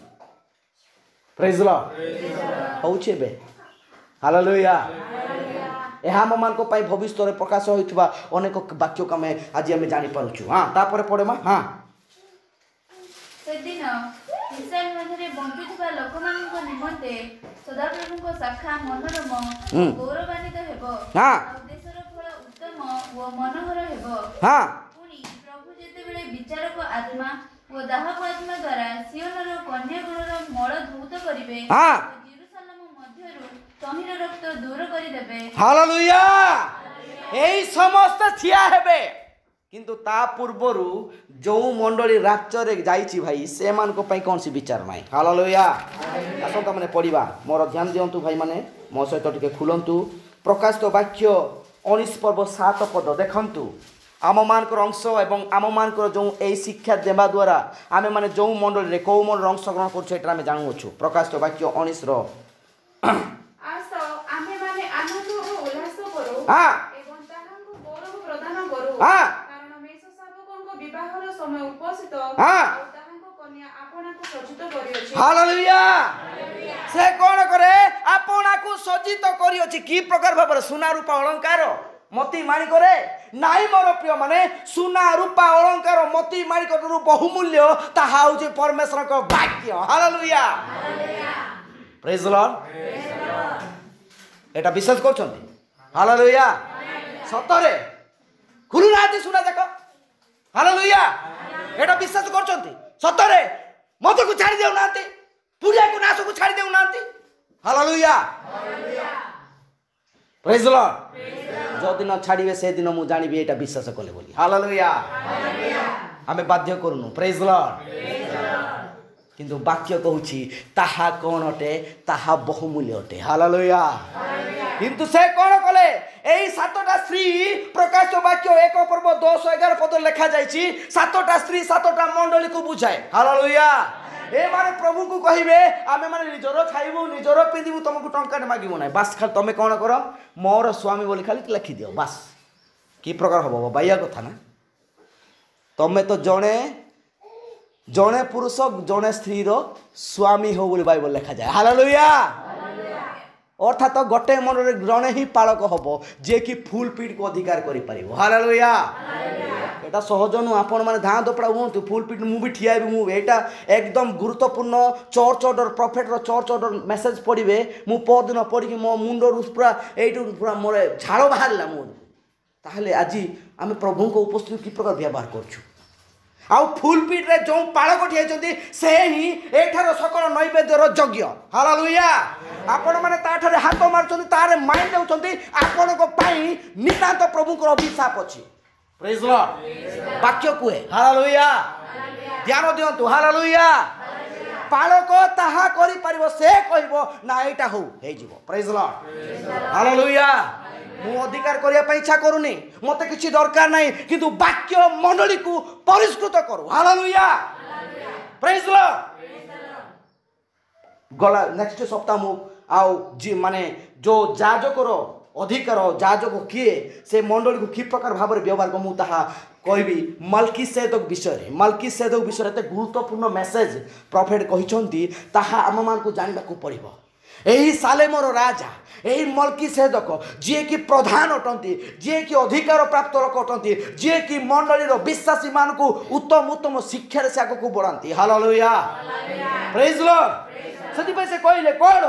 Praise Lord. होउछे बे। हालेलुया। एहा मन को पाई भविष्य रे प्रकाश होइतबा अनेक वाक्य को हमें आज हम जानि पारुछु। हां तापर पढे मा। हां सेदिन इस्राएल मध्यरे बंचुथिबा लोकमानक निमंते सदाप्रभुଙ୍କ शाखा मनोरम गौरवान्वित हेबो। हां देशर फल उत्तम व मनोहर हेबो। हां विचारक आत्मा ओ दाहक आत्मा द्वारा सियोनर कन्यागुणर मल धौत करिवे। यरूशलेम मध्यरु तहिर रक्त दूर करि देबे। हालेलुया। एई समस्त थिया हेबे किंतु ता पूर्वरु जो मंडली राप्चर जाईची भाई से मान को पई कोन सी विचार नाही। हालेलुया। असंत माने पढिबा मोर ध्यान दियंतु भाई माने मो सहित टिके खुलंतु प्रकाशित वाक्य 19 पर्व 7 पद देखंतु। ଆମମାନଙ୍କର ଅଂଶ ଏବଂ ଆମମାନଙ୍କର ଯେଉଁ ଏହି ଶିକ୍ଷା ଦେବା ଦ୍ୱାରା ଆମେମାନେ ଯେଉଁ ମଣ୍ଡଳୀରେ କେଉଁ ମଣ୍ଡଳରେ ଅଂଶଗ୍ରହଣ କରୁଛୁ ଏଇଟା ଆମେ ଜାଣୁଅଛୁ। ପ୍ରକାଶିତ ବାକ୍ୟ 19ର ଆସ ଆମେମାନେ ଆନନ୍ଦ ଓ ଉଲ୍ଲାସ କରୁ ହଁ ଏବଂ ତାହାଙ୍କୁ ଗୌରବ ପ୍ରଦାନ କରୁ ହଁ କାରଣ ମେଷ ଶାବକଙ୍କ ବିବାହର ସମୟ ଉପସ୍ଥିତ ହଁ। ଆଉ ତାହାଙ୍କ କନ୍ୟା ଆପଣାକୁ ସଜ୍ଜିତ କରିଅଛି। ହାଲେଲୁୟା। ସେ କ'ଣ କରେ? ଆପଣାକୁ ସଜ୍ଜିତ କରିଅଛି। କି ପ୍ରକାର ଭାବରେ? ସୁନା ରୂପା ଅଳଙ୍କାର ମତି ମାଣିକରେ ନାଇଁ ମୋର ପ୍ରିୟ ମାନେ ସୁନା ରୂପା ଅଳଙ୍କାର ମତି ମାଣିକଠାରୁ ବହୁମୂଲ୍ୟ ତାହା ହେଉଛି ପରମେଶ୍ୱରଙ୍କ ବାକ୍ୟ। ହାଲେଲୁୟା। ପ୍ରେଜ୍ ଦ ଲର୍ଡ। ଏଟା ବିଶ୍ୱାସ କରୁଛନ୍ତି? ହାଲେଲୁୟା। ସତରେ ଖୁଲୁନାହାନ୍ତି ସୁନା ଯାକ। ହାଲେଲୁୟା। ଏଟା ବିଶ୍ୱାସ କରୁଛନ୍ତି? ସତରେ ମଦକୁ ଛାଡ଼ି ଦେଉନାହାନ୍ତି, ପୁଡ଼ିଆକୁ ନାଶକୁ ଛାଡ଼ି ଦେଉନାହାନ୍ତି। ହାଲେଲୁୟା। ପ୍ରେଜ୍ ଦ ଲର୍ଡ। ଯୋଉଦିନ ଛାଡ଼ିବେ ସେଦିନ ମୁଁ ଜାଣିବି ଏଇଟା ବିଶ୍ୱାସ କଲେ ବୋଲି। ହାଲେଲୁୟା। ଆମେ ବାଧ୍ୟ କରୁନୁ। ପ୍ରେଜ୍ ଦ ଲର୍ଡ। କିନ୍ତୁ ବାକ୍ୟ କହୁଛି ତାହା କ'ଣ ଅଟେ? ତାହା ବହୁମୂଲ୍ୟ ଅଟେ। ହାଲେଲୁୟା। କିନ୍ତୁ ସେ କ'ଣ କଲେ? এই 7টা স্ত্রী প্রকাশ বাক্য 1 পর্ব 10-11 পদে লেখা যাইছি 7টা স্ত্রী 7টা মণ্ডলীকে বুঝায়। হালেলুয়া। এবারে প্রভুকে কহিবে আমি মানে নিজর খাইবু নিজর পিঁধিবু তোমাকে টঙ্কাটা মাগিবু না, বাস খালি তুমি কোণ কর মোর স্বামী বলি খালি লেখি দিও বাস। কি প্রকার হব বাইয়া কথা না? তুমি তো জনে জনে পুরুষ জনে স্ত্রীর স্বামী হো বলে বাইবেল লেখা যায়। হালেলুয়া। অর্থাৎ গোটে মନରେ জনে ହିଁ ପାଳକ ହବ ଯିଏକି ଫୁଲ୍ ପିଟ୍କୁ ଅଧିକାର କରିପାରିବ। ହାଲେଲୁୟା। এটা ସହଜ ନୁହଁ। ଆପଣମାନେ ଧାଁ ଦୋପଡ଼ା ହୁଅନ୍ତୁ, ଫୁଲ୍ ପିଟ୍ ମୁଁ ବି ଠିଆ ହେବି। ମୁଁ ଏଇଟା ଏକଦମ ଗୁରୁତ୍ୱପୂର୍ଣ୍ଣ ଚର୍ଚ୍ଚ ଅର୍ଡ଼ର ପ୍ରଫେଟ୍ର ଚର୍ଚ୍ଚ ଅର୍ଡ଼ର ମେସେଜ୍ ପଢ଼ିବେ। ମୁଁ ପରଦିନ ପଢ଼ିକି ମୋ ମୁଣ୍ଡରୁ ପୁରା ଏଇଠୁ ପୁରା ମୋର ଝାଳ ବାହାରିଲା ମୋର। ତାହେଲେ ଆଜି ଆମେ ପ୍ରଭୁଙ୍କ ଉପସ୍ଥିତି କି ପ୍ରକାର ବ୍ୟବହାର କରୁଛୁ? ଆଉ ଫୁଲ୍ ପିଟ୍ରେ ଯେଉଁ ପାଳକ ଠିଆ ହେଇଛନ୍ତି ସେ ହିଁ ଏଠାର ସକଳ ନୈବେଦ୍ୟର ଯୋଗ୍ୟ। ହାଲେଲୁୟା। ଆପଣମାନେ ତାଠାରେ ହାତ ମାରୁଛନ୍ତି, ତାର ମାଇଣ୍ଡ ଦେଉଛନ୍ତି, ଆପଣଙ୍କ ପାଇଁ ନିତାନ୍ତ ପ୍ରଭୁଙ୍କର ଅଭିଶାପ ଅଛି। ପ୍ରେଜ୍ ଦ ଲର୍ଡ। ବାକ୍ୟ କୁହେ। ହାଲେଲୁୟା। ଧ୍ୟାନ ଦିଅନ୍ତୁ। ହାଲେଲୁୟା। ପାଳକ ତାହା କରିପାରିବ, ସେ କହିବ ନା ଏଇଟା ହଉ ହେଇଯିବ। ପ୍ରେଜ୍ ଦ ଲର୍ଡ। ହାଲେଲୁୟା। ମୁଁ ଅଧିକାର କରିବା ପାଇଁ ଇଚ୍ଛା କରୁନି, ମୋତେ କିଛି ଦରକାର ନାହିଁ, କିନ୍ତୁ ବାକ୍ୟ ମଣ୍ଡଳୀକୁ ପରିଷ୍କୃତ କରୁ। ହାଲେଲୁୟା। ପ୍ରେଜ୍ ଦ ଲର୍ଡ। ଗଲା ନେକ୍ସଟ ସପ୍ତାହ ମୁଁ ଆଉ ମାନେ ଯେଉଁ ଯାଜକର ଅଧିକାର ଯାଜକ କିଏ ସେ ମଣ୍ଡଳୀକୁ କି ପ୍ରକାର ଭାବରେ ବ୍ୟବହାର କରୁ ମୁଁ ତାହା କହିବି। ମଲ୍କିସେଦକ ବିଷୟରେ ମଲ୍କିସେଦକ ବିଷୟରେ ଏତେ ଗୁରୁତ୍ୱପୂର୍ଣ୍ଣ ମେସେଜ ପ୍ରଫେଟ କହିଛନ୍ତି ତାହା ଆମମାନଙ୍କୁ ଜାଣିବାକୁ ପଡ଼ିବ। ଏହି ସାଲେମର ରାଜା ଏହି ମଲ୍କିସେଦକ ଯିଏକି ପ୍ରଧାନ ଅଟନ୍ତି, ଯିଏକି ଅଧିକାର ପ୍ରାପ୍ତ ଲୋକ ଅଟନ୍ତି, ଯିଏକି ମଣ୍ଡଳୀର ବିଶ୍ୱାସୀମାନଙ୍କୁ ଉତ୍ତମ ଉତ୍ତମ ଶିକ୍ଷାରେ ସେ ଆଗକୁ ବଢ଼ାନ୍ତି। ହାଲେଲୁୟା। ପ୍ରେଜ୍ ଦ ଲର୍ଡ। ସେଥିପାଇଁ ସେ କହିଲେ କ'ଣ?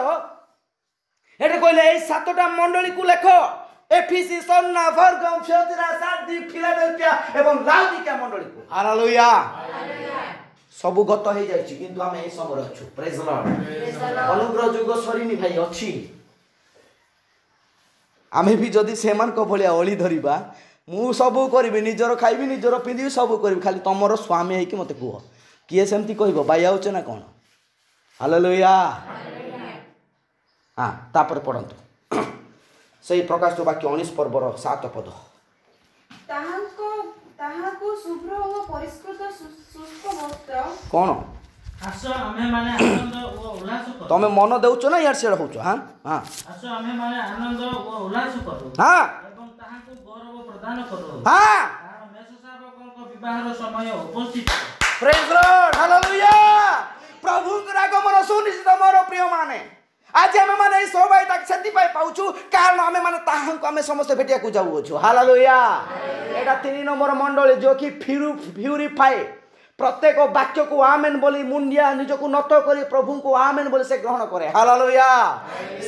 ଏଠି କହିଲେ ଏଇ 7ଟା ମଣ୍ଡଳୀକୁ ଲେଖ, ଏଫିସି, ସ୍ମର୍ଣ୍ଣା, ପର୍ଗାମ, ଥିଆତିରା, ସାର୍ଦି, ଫିଲାଡେଲଫିଆ ଏବଂ ଲାଉଦିକିଆ ମଣ୍ଡଳୀକୁ। ହାଲେଲୁୟା। ସବୁ ଗତ ହେଇଯାଇଛି କିନ୍ତୁ ଆମେ ଏହି ସମୟରେ ଅଛୁ। ପ୍ରେଜ୍ ଦ ଲର୍ଡ। ଅନୁଗ୍ରହ ଯୁଗ ସରିନି ଭାଇ, ଅଛି। ଆମେ ବି ଯଦି ସେମାନଙ୍କ ଭଳିଆ ଅଳି ଧରିବା, ମୁଁ ସବୁ କରିବି, ନିଜର ଖାଇବି, ନିଜର ପିନ୍ଧିବି, ସବୁ କରିବି, ଖାଲି ତମର ସ୍ୱାମୀ ହେଇକି ମୋତେ କୁହ, କିଏ ସେମିତି କହିବ? ବାଇଆ ହଉଛ ନା କ'ଣ? ହାଲେଲୁୟା। ହଁ, ତାପରେ ପଢ଼ନ୍ତୁ ସେଇ ପ୍ରକାଶିତ ବାକ୍ୟ 19 ପର୍ବର 7 ପଦ। ତାହାକୁ ଶୁଭ୍ର ଓ ପରିଷ୍କୃତ ଶୁଷ୍କ ବସ୍ତ୍ର କ'ଣ? ଆସ ଆମେମାନେ ଆନନ୍ଦ ଓ ଉଲ୍ଲାସ କରୁ। ତମେ ମନ ଦେଉଛ ନା ଇଆଡ଼େ ସିଆଡ଼େ ହଉଛ? ହଁ ହଁ। ଆସ ଆମେମାନେ ଆନନ୍ଦ ଓ ଉଲ୍ଲାସ କରୁ ହଁ ଏବଂ ତାହାଙ୍କୁ ଗୌରବ ପ୍ରଦାନ କରୁ, ହଁ। କାରଣ ମେଷ ଶାବକଙ୍କ ବିବାହର ସମୟ ଉପସ୍ଥିତ। ପ୍ରେଜ୍ ଦ ଲର୍ଡ। ହାଲେଲୁୟା। ପ୍ରଭୁଙ୍କର ଆଗମନ ସୁନିଶ୍ଚିତ ମୋର ପ୍ରିୟମାନେ। ଆଜି ଆମେମାନେ ଏହି ସୌଭାଗ୍ୟ ସେଥିପାଇଁ ପାଉଛୁ କାରଣ ଆମେମାନେ ତାହାଙ୍କୁ ଆମେ ସମସ୍ତେ ଭେଟିବାକୁ ଯାଉଅଛୁ। ହାଲେଲୁୟା। ଏଇଟା 3 ନମ୍ବର ମଣ୍ଡଳୀ ଯିଏକି ପ୍ୟୁରିଫାଏ ପ୍ରତ୍ୟେକ ବାକ୍ୟକୁ ଆମେନ୍ ବୋଲି ମୁଣ୍ଡିଆ ନିଜକୁ ନତ କରି ପ୍ରଭୁଙ୍କୁ ଆମେନ୍ ବୋଲି ସେ ଗ୍ରହଣ କରେ। ହାଲେଲୁୟା।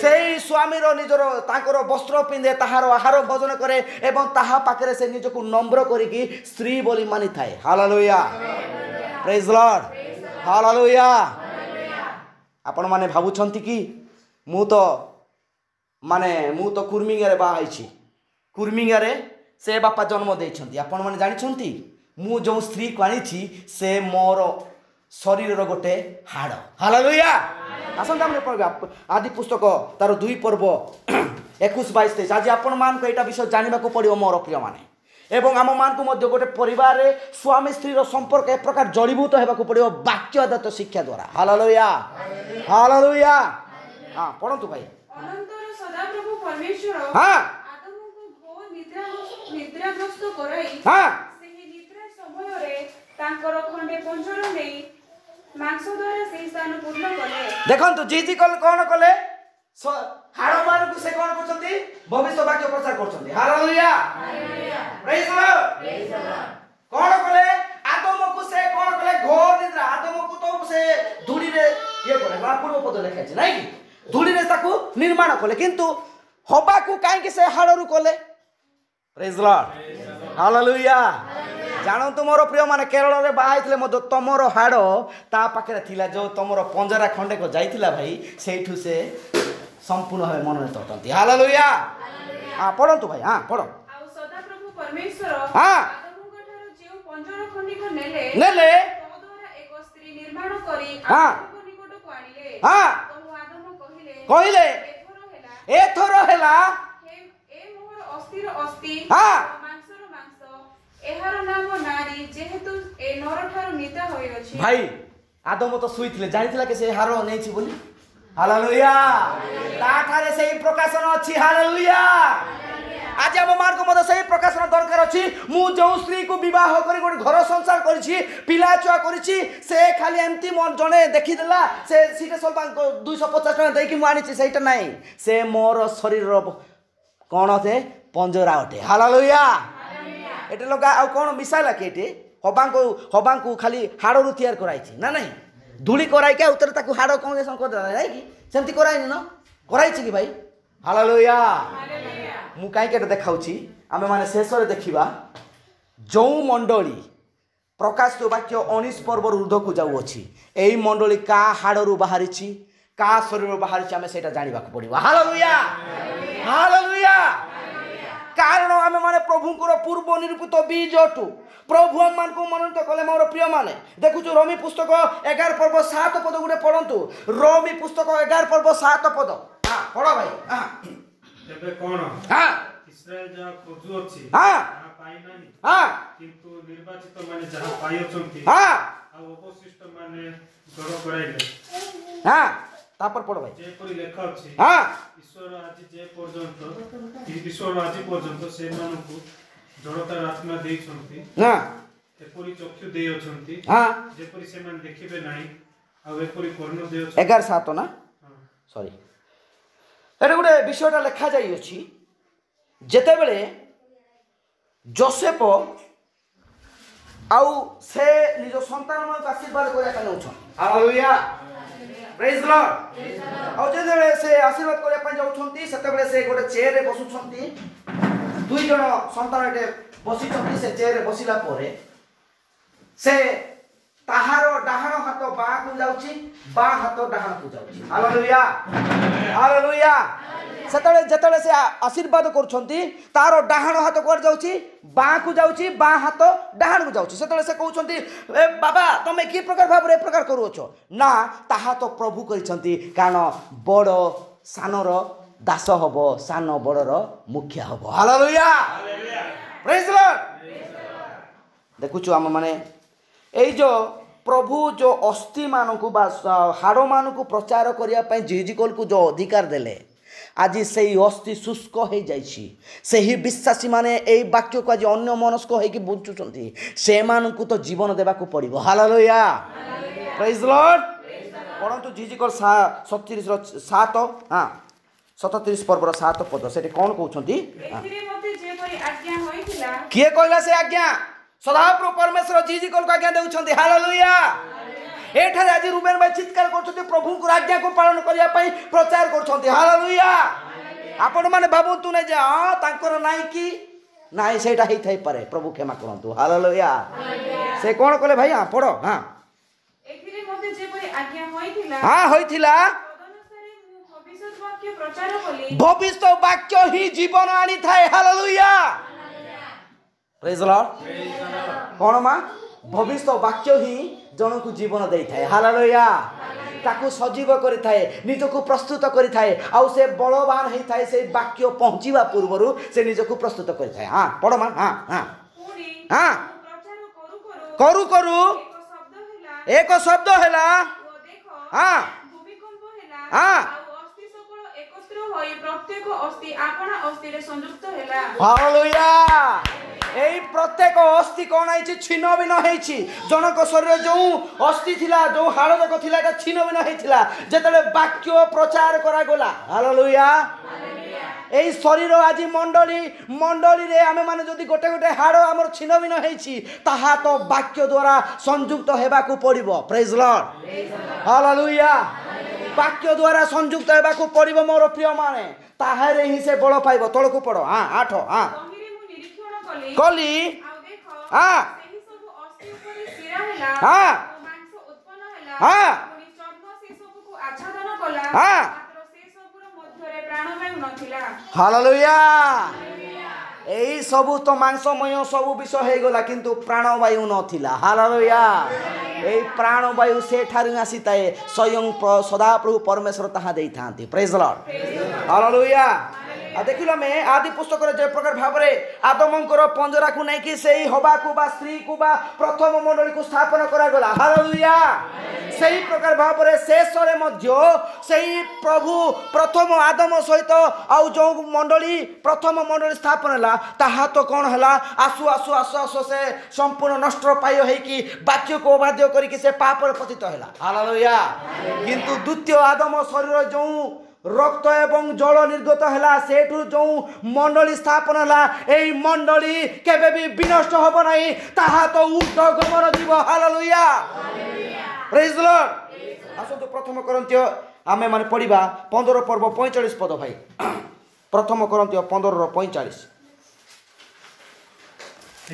ସେଇ ସ୍ୱାମୀର ନିଜର ତାଙ୍କର ବସ୍ତ୍ର ପିନ୍ଧେ, ତାହାର ଆହାର ଭୋଜନ କରେ ଏବଂ ତାହା ପାଖରେ ସେ ନିଜକୁ ନମ୍ର କରିକି ସ୍ତ୍ରୀ ବୋଲି ମାନିଥାଏ। ହାଲେଲୁୟା। ପ୍ରେଜ୍ ଦ ଲର୍ଡ। ହାଲେଲୁୟା। ଆପଣମାନେ ଭାବୁଛନ୍ତି କି ମୁଁ ତ କୁର୍ମିଙ୍ଗାରେ ବାହା ହେଇଛି, କୁର୍ମିଙ୍ଗାରେ ସେ ବାପା ଜନ୍ମ ଦେଇଛନ୍ତି। ଆପଣମାନେ ଜାଣିଛନ୍ତି ମୁଁ ଯେଉଁ ସ୍ତ୍ରୀକୁ ଆଣିଛି ସେ ମୋର ଶରୀରର ଗୋଟେ ହାଡ଼। ହାଲେଲୁୟା। ଆସନ୍ତୁ ଆମେ ପଢ଼ିବା ଆଦି ପୁସ୍ତକ ତାର 2 ପର୍ବ 21-22-23। ଆଜି ଆପଣମାନଙ୍କୁ ଏଇଟା ବିଷୟ ଜାଣିବାକୁ ପଡ଼ିବ ମୋର ପ୍ରିୟମାନେ। ଏବଂ ଆମମାନଙ୍କୁ ମଧ୍ୟ ଗୋଟେ ପରିବାରରେ ସ୍ୱାମୀ ସ୍ତ୍ରୀର ସମ୍ପର୍କ ଏ ପ୍ରକାର ଜଡ଼ିଭୂତ ହେବାକୁ ପଡ଼ିବ ବାକ୍ୟ ଦତ୍ତ ଶିକ୍ଷା ଦ୍ୱାରା। Hallelujah hallelujah. ହଁ ପଢ଼ନ୍ତୁ ଭାଇ। ଅନନ୍ତର ସଦାପ୍ରଭୁ ପରମେଶ୍ୱର ହଁ ଆଦମକୁ ଘୋର ନିଦ୍ରାଗ୍ରସ୍ତ କରାଇ ହଁ ସେହି ନିଦ୍ରା ସମୟରେ ତାଙ୍କର ଖଣ୍ଡେ ପଞ୍ଜର ନେଇ ମାଂସ ଦ୍ୱାରା ସେହି ସ୍ଥାନ ପୂର୍ଣ୍ଣ କଲେ। ଦେଖନ୍ତୁ ଜିଜି କ'ଣ କଲେ? ହାଡ଼ମାନଙ୍କୁ ସେ କ'ଣ କରୁଛନ୍ତି? ଭବିଷ୍ୟ ବାକ୍ୟ ପ୍ରଚାର କରୁଛନ୍ତି। ହାଲେଲୁୟା ପ୍ରେଜ୍ ଦ ଲର୍ଡ। କ'ଣ କଲେ? ଆଦମକୁ ସେ କ'ଣ କଲେ? ଘୋର ନିଦ୍ରା। ଆଦମକୁ ତ ସେ ଧୂଳିରେ ଇଏ କଲେ, ପୂର୍ବ ପଦ ଲେଖା ଅଛି ନାଇଁ କି? ଧୂଳିରେ ତାକୁ ନିର୍ମାଣ କଲେ, କିନ୍ତୁ ହବାକୁ କାହିଁକି ସେ ହାଡ଼ରୁ କଲେ? ପ୍ରେଜ୍ ଦ ଲର୍ଡ ହାଲେଲୁୟା। ଜାଣନ୍ତୁ ମୋର ପ୍ରିୟ ମାନେ, କେରଳରେ ବାହା ହେଇଥିଲେ ମଧ୍ୟ ତମର ହାଡ଼ ତା ପାଖରେ ଥିଲା, ଯେଉଁ ତମର ପଞ୍ଜରା ଖଣ୍ଡେକ ଯାଇଥିଲା ଭାଇ, ସେଇଠୁ ସେ ସମ୍ପୂର୍ଣ୍ଣ ଭାବେ ମନୋନୀତ ଅଟନ୍ତି। ହାଲେଲୁୟା। ହଁ ପଢ଼ନ୍ତୁ ଭାଇ। ହଁ ପଢ଼। ଆଉ ସଦାପ୍ରଭୁ ପରମେଶ୍ୱର ହଁ ଆଦମଙ୍କ ଠାରୁ ଯେଉଁ ପଞ୍ଜର ଖଣ୍ଡିକ ନେଲେ ନେଲେ ତଦ୍ୱାରା ଏକ ସ୍ତ୍ରୀ ନିର୍ମାଣ କରି ହଁ ଆଦମଙ୍କ ନିକଟକୁ ଆଣିଲେ। ହଁ ତହୁ ଆଦମ କହିଲେ କହିଲେ ଏଥର ହେଲା ଏ ମୋହର ଅସ୍ଥିର ଅସ୍ଥି ହଁ ମାଂସର ମାଂସ, ଏହାର ନାମ ନାରୀ, ଯେହେତୁ ଏ ନରଠାରୁ ନିଦା ହୋଇଅଛି। ଭାଇ ଆଦମ ତ ଶୋଇଥିଲେ, ଜାଣିଥିଲା କି ସେ ହାର ନେଇଛି ବୋଲି। ହାଲେଲୁୟା। ତାଠାରେ ସେଇ ପ୍ରକାଶନ ଅଛି। ହାଲେଲୁୟା। ଆଜି ଆମ ମାନଙ୍କୁ ମଧ୍ୟ ସେଇ ପ୍ରକାଶନ ଦରକାର ଅଛି। ମୁଁ ଯେଉଁ ସ୍ତ୍ରୀକୁ ବିବାହ କରି ଗୋଟେ ଘର ସଂସାର କରିଛି, ପିଲା ଛୁଆ କରିଛି, ସେ ଖାଲି ଏମିତି ଜଣେ ଦେଖିଦେଲା, ସେ ସିଟେ ସଲ୍ଫା 250 ଟଙ୍କା ଦେଇକି ମୁଁ ଆଣିଛି, ସେଇଟା ନାହିଁ। ସେ ମୋର ଶରୀରର କ'ଣ ଅଟେ? ପଞ୍ଜରା ଅଟେ। ହାଲେଲୁୟା। ଏଠି ଲଗା ଆଉ କ'ଣ ମିଶାଇଲା କି? ଏଠି ହବାଙ୍କୁ ଖାଲି ହାଡ଼ରୁ ତିଆରି କରାଇଛି ନା ନାହିଁ? ଧୂଳି କରାଇକି ଆଉ ଉତ୍ତର ତାକୁ ହାଡ଼ କଂଗ୍ରେସନ କରିଦେଲା ନାଇଁ କି? ସେମିତି କରାଇନି ନା? କରାଇଛି କି ଭାଇ? ହାଲେଲୁୟା। ମୁଁ କାହିଁକି ଏଟା ଦେଖାଉଛି? ଆମେମାନେ ଶେଷରେ ଦେଖିବା ଯେଉଁ ମଣ୍ଡଳୀ ପ୍ରକାଶିତ ବାକ୍ୟ 19 ପର୍ବରୁ ଉର୍ଦ୍ଧ୍ୱକୁ ଯାଉଅଛି, ଏଇ ମଣ୍ଡଳୀ କାହା ହାଡ଼ରୁ ବାହାରିଛି, କାହା ଶରୀରରୁ ବାହାରିଛି, ଆମେ ସେଇଟା ଜାଣିବାକୁ ପଡ଼ିବ। Hallelujah hallelujah. କାରଣ ଆମେମାନେ ପ୍ରଭୁଙ୍କର ପୂର୍ବ ନିରୂପିତ ବୀଜ ଅଟୁ। ପ୍ରଭୁ ଆମମାନଙ୍କୁ ମନୋନୀତ କଲେ। ମୋର ପ୍ରିୟମାନେ, ଦେଖୁଛୁ ରୋମୀ ପୁସ୍ତକ 11 ପର୍ବ 7 ପଦ ଗୋଟେ ପଢ଼ନ୍ତୁ। ରୋମୀ ପୁସ୍ତକ 11 ପର୍ବ 7 ପଦ। ହଁ ପଢ଼ ଭାଇ। ତେବେ କ'ଣ ହଁ ଇସ୍ରାଏଲ ଯାହା ଖୋଜୁଅଛି ହଁ ତାହା ପାଇନାହିଁ, ହଁ କିନ୍ତୁ ନିର୍ବାଚିତ ମାନେ ଯାହା ପାଇଅଛନ୍ତି ହଁ ଆଉ ଅବଶିଷ୍ଟ ମାନେ ଜଡ଼ କରାଇଲେ। ହଁ ତାପରେ ପଢ଼ ଭାଇ। ଯେପରି ଲେଖା ଅଛି, ହଁ ଈଶ୍ୱର ଆଜି ପର୍ଯ୍ୟନ୍ତ ସେମାନଙ୍କୁ ଜଡ଼ତାର ଆତ୍ମା ଦେଇଛନ୍ତି, ହଁ ଏପରି ଚକ୍ଷୁ ଦେଇଅଛନ୍ତି ହଁ ଯେପରି ସେମାନେ ଦେଖିବେ ନାହିଁ, ଆଉ ଏପରି କର୍ଣ୍ଣ ଦେଇଅଛନ୍ତି। 11:7 ନା ସରି, ଏଠି ଗୋଟେ ବିଷୟଟା ଲେଖାଯାଇଅଛି। ଯେତେବେଳେ ଯୋସେଫ ଆଉ ସେ ନିଜ ସନ୍ତାନମାନଙ୍କୁ ଆଶୀର୍ବାଦ କରିବା ପାଇଁ ଯାଉଛନ୍ତି। ହାଲେଲୁୟା ପ୍ରେଜ୍ ଦ ଲର୍ଡ। ଆଉ ଯେତେବେଳେ ସେ ଆଶୀର୍ବାଦ କରିବା ପାଇଁ ଯାଉଛନ୍ତି, ସେତେବେଳେ ସେ ଗୋଟେ ଚେୟାରରେ ବସୁଛନ୍ତି। 2 ଜଣ ସନ୍ତାନ ଏଠି ବସିଛନ୍ତି। ସେ ଚେୟାରରେ ବସିଲା ପରେ ସେ ତାହାର ଡାହାଣ ହାତ ବାଁକୁ ଯାଉଛି, ବାଁ ହାତ ଡାହାଣକୁ ଯାଉଛି। Hallelujah hallelujah. ଯେତେବେଳେ ସେ ଆଶୀର୍ବାଦ କରୁଛନ୍ତି, ତାର ଡାହାଣ ହାତ କୁଆଡ଼େ ଯାଉଛି? ବାଁକୁ ଯାଉଛି, ବାଁ ହାତ ଡାହାଣକୁ ଯାଉଛି। ସେତେବେଳେ ସେ କହୁଛନ୍ତି, ଏ ବାବା ତମେ କି ପ୍ରକାର ଭାବରେ ଏ ପ୍ରକାର କରୁଅଛ? ନା, ତାହା ତ ପ୍ରଭୁ କରିଛନ୍ତି। କାରଣ ବଡ଼ ସାନର ଦାସ ହବ, ସାନ ବଡ଼ର ମୁଖିଆ ହବ। ହାଲେଲୁୟା ପ୍ରେଜ୍ ଦ ଲର୍ଡ। ଦେଖୁଛୁ ଆମ ମାନେ ଏଇ ଯେଉଁ ପ୍ରଭୁ ଯେଉଁ ଅସ୍ଥିମାନଙ୍କୁ ବା ହାଡ଼ମାନଙ୍କୁ ପ୍ରଚାର କରିବା ପାଇଁ ଜିଜିକଲକୁ ଯେଉଁ ଅଧିକାର ଦେଲେ, ଆଜି ସେଇ ଅସ୍ଥି ଶୁଷ୍କ ହୋଇଯାଇଛି। ସେହି ବିଶ୍ୱାସୀମାନେ ଏଇ ବାକ୍ୟକୁ ଆଜି ଅନ୍ୟ ମନସ୍କ ହୋଇକି ବୁଝୁଛନ୍ତି, ସେମାନଙ୍କୁ ତ ଜୀବନ ଦେବାକୁ ପଡ଼ିବ। ହାଲେଲୁୟା ପ୍ରେଜ୍ ଦ ଲର୍ଡ। ପଢ଼ନ୍ତୁ ଜିଜିକଲ 37:7। ହଁ 37 ପର୍ବର 7 ପଦ। ସେଠି କ'ଣ କହୁଛନ୍ତି? ଏଥିରେ ମୋତେ ଯେପରି ଆଜ୍ଞା ହୋଇଥିଲା। କିଏ କହିଲା ସେ ଆଜ୍ଞା? ସଦାପ୍ରଭୁ ପରମେଶ୍ୱର ଜିଜିକଲକୁ ଆଜ୍ଞା ଦେଉଛନ୍ତି। ହାଲେଲୁୟା। ଏଠାରେ ଆଜି ରୁବେନ ଭାଇ ଚିତ୍କାର କରୁଛନ୍ତି, ପ୍ରଭୁଙ୍କର ଆଜ୍ଞାକୁ ପାଳନ କରିବା ପାଇଁ ପ୍ରଚାର କରୁଛନ୍ତି। ହାଲେଲୁୟା। ଆପଣମାନେ ଭାବନ୍ତୁ ନାହିଁ ଯେ ହଁ ତାଙ୍କର ନାହିଁ କି ନାହିଁ, ସେଇଟା ହେଇଥାଇପାରେ। ପ୍ରଭୁ କ୍ଷମା କରନ୍ତୁ। ହାଲେଲୁୟା। ସେ କ'ଣ କଲେ ଭାଇ? ହଁ ପଢ଼। ହଁ ଏଥିରେ ମୋତେ ଯେପରି ଆଜ୍ଞା ହୋଇଥିଲା, ହଁ ହୋଇଥିଲା। ତଦନୁସାରେ ମୁଁ ଭବିଷ୍ୟତ ବାକ୍ୟ ପ୍ରଚାର କଲି। ଭବିଷ୍ୟତ ବାକ୍ୟ ହିଁ ଜୀବନ ଆଣିଥାଏ। ହାଲେଲୁୟା ପ୍ରେଜ୍ ଦ ଲର୍ଡ। କ'ଣ ମା? ଭବିଷ୍ୟତ ବାକ୍ୟ ହିଁ ଜଣକୁ ଜୀବନ ଦେଇଥାଏ। ହାଲେଲୁୟା ତାକୁ ସଜୀବ କରିଥାଏ, ନିଜକୁ ପ୍ରସ୍ତୁତ କରିଥାଏ, ଆଉ ସେ ବଳବାନ ହେଇଥାଏ ସେଇ ବାକ୍ୟ ପହଞ୍ଚିବା ପୂର୍ବରୁ ସେ ନିଜକୁ ପ୍ରସ୍ତୁତ କରିଥାଏ। ହଁ ପଢ଼ ମା। ହଁ ହଁ ପୁଣି ହଁ ପ୍ରଚାର କରୁ କରୁ ଏକ ଶବ୍ଦ ହେଲା। ଓ ଦେଖ ହଁ ଭୂମିକମ୍ପ ହେଲା ହଁ ଆଉ ଅସ୍ଥି ସକଳ ଏକତ୍ର ହୋଇ ପ୍ରତ୍ୟେକ ଅସ୍ଥି ଆପଣା ଅସ୍ଥିରେ ସଂଯୁକ୍ତ ହେଲା। ହାଲେଲୁୟା। এই প্রত্যেক অস্থি কোণ হয়েছে ছিন্ন ভিন্ন হয়েছি। জনক শরীরে যে অস্থি লা যে হাড় যাক লা এটা ছিন্ন ভিন্ন হয়েছিল যেতবে বাক্য প্রচার করা গলা। হালেলুয়া। এই শরীর আজি মণ্ডলী আমি মানে যদি গোটে গোটে হাড় আমার ছিন্ন ভিন্ন হয়েছি তাহা তো বাক্য দ্বারা সংযুক্ত হেবাকু পড়িব। Praise Lord. হালেলুয়া। বাক্য দ্বারা সংযুক্ত হেবাকু পড়িব মোর প্রিয় মানে, তাহারে হি সে বল পাইব। তলকু পড়। হ্যাঁ 8। হ্যাঁ তহিরে ମୁଁ ନିରୀକ୍ଷଣ କଲି কলি। ଆଉ ଦେଖ ହଁ ସେହି ସବୁ ଅସ୍ଥି ଉପରେ ଶିରା ହେଲା ହଁ ଓ ମାଂସ ଉତ୍ପନ୍ନ ହେଲା। ହଁ ପୁଣି ଚର୍ମ ସେ ସବୁକୁ ଆଚ୍ଛାଦନ କଲା, ହଁ ମାତ୍ର ସେ ସବୁର ମଧ୍ୟରେ ପ୍ରାଣବାୟୁ ନଥିଲା। ହାଲେଲୁୟା। এই সবু তো মাংসময় সবু বিষয় হয়ে গলা কিন্তু প্রাণবায়ু নথিলা। হালেলুয়া। এই প্রাণবায়ু সেঠারু আসিথায়ে স্বয়ং সদাপ্রভু পরমেশ্বর তাহা দেই থাନ୍ତି। Praise Lord. হালেলুয়া। ଦେଖିଲୁ ଆମେ ଆଦି ପୁସ୍ତକରେ ଯେ ପ୍ରକାର ଭାବରେ ଆଦମଙ୍କର ପଞ୍ଜରାକୁ ନେଇକି ସେଇ ହବାକୁ ବା ସ୍ତ୍ରୀକୁ ବା ପ୍ରଥମ ମଣ୍ଡଳୀକୁ ସ୍ଥାପନ କରାଗଲା। ହାଲେଲୁୟା। ସେହି ପ୍ରକାର ଭାବରେ ଶେଷରେ ମଧ୍ୟ ସେଇ ପ୍ରଭୁ ପ୍ରଥମ ଆଦମ ସହିତ ଆଉ ଯେଉଁ ମଣ୍ଡଳୀ ପ୍ରଥମ ମଣ୍ଡଳୀ ସ୍ଥାପନ ହେଲା ତାହା ତ କ'ଣ ହେଲା, ଆସୁ ଆସୁ ଆସୁ ଆସୁ ସେ ସମ୍ପୂର୍ଣ୍ଣ ନଷ୍ଟ ପାୟ ହେଇକି ବାକ୍ୟକୁ ଅବାଧ୍ୟ କରିକି ସେ ପାପରେ ପତିତ ହେଲା। ହାଲେଲୁୟା। କିନ୍ତୁ ଦ୍ୱିତୀୟ ଆଦମ ଶରୀର ଯେଉଁ রক্ত এবং জল নির্গত হেলা সেঠু যে মন্ডলী স্থাপন হেলা এই মন্ডলী কেবে বি বিনষ্ট হব নাই, তাহা তো ঊর্ধ্ব গমন জীব। হালেলুয়া। Praise the Lord. আসন্তু প্রথম করন্থীয় আমি মানে পড়িবা 15 পর্ব 45 পদ ভাই। প্রথম করন্থীয় 15:45।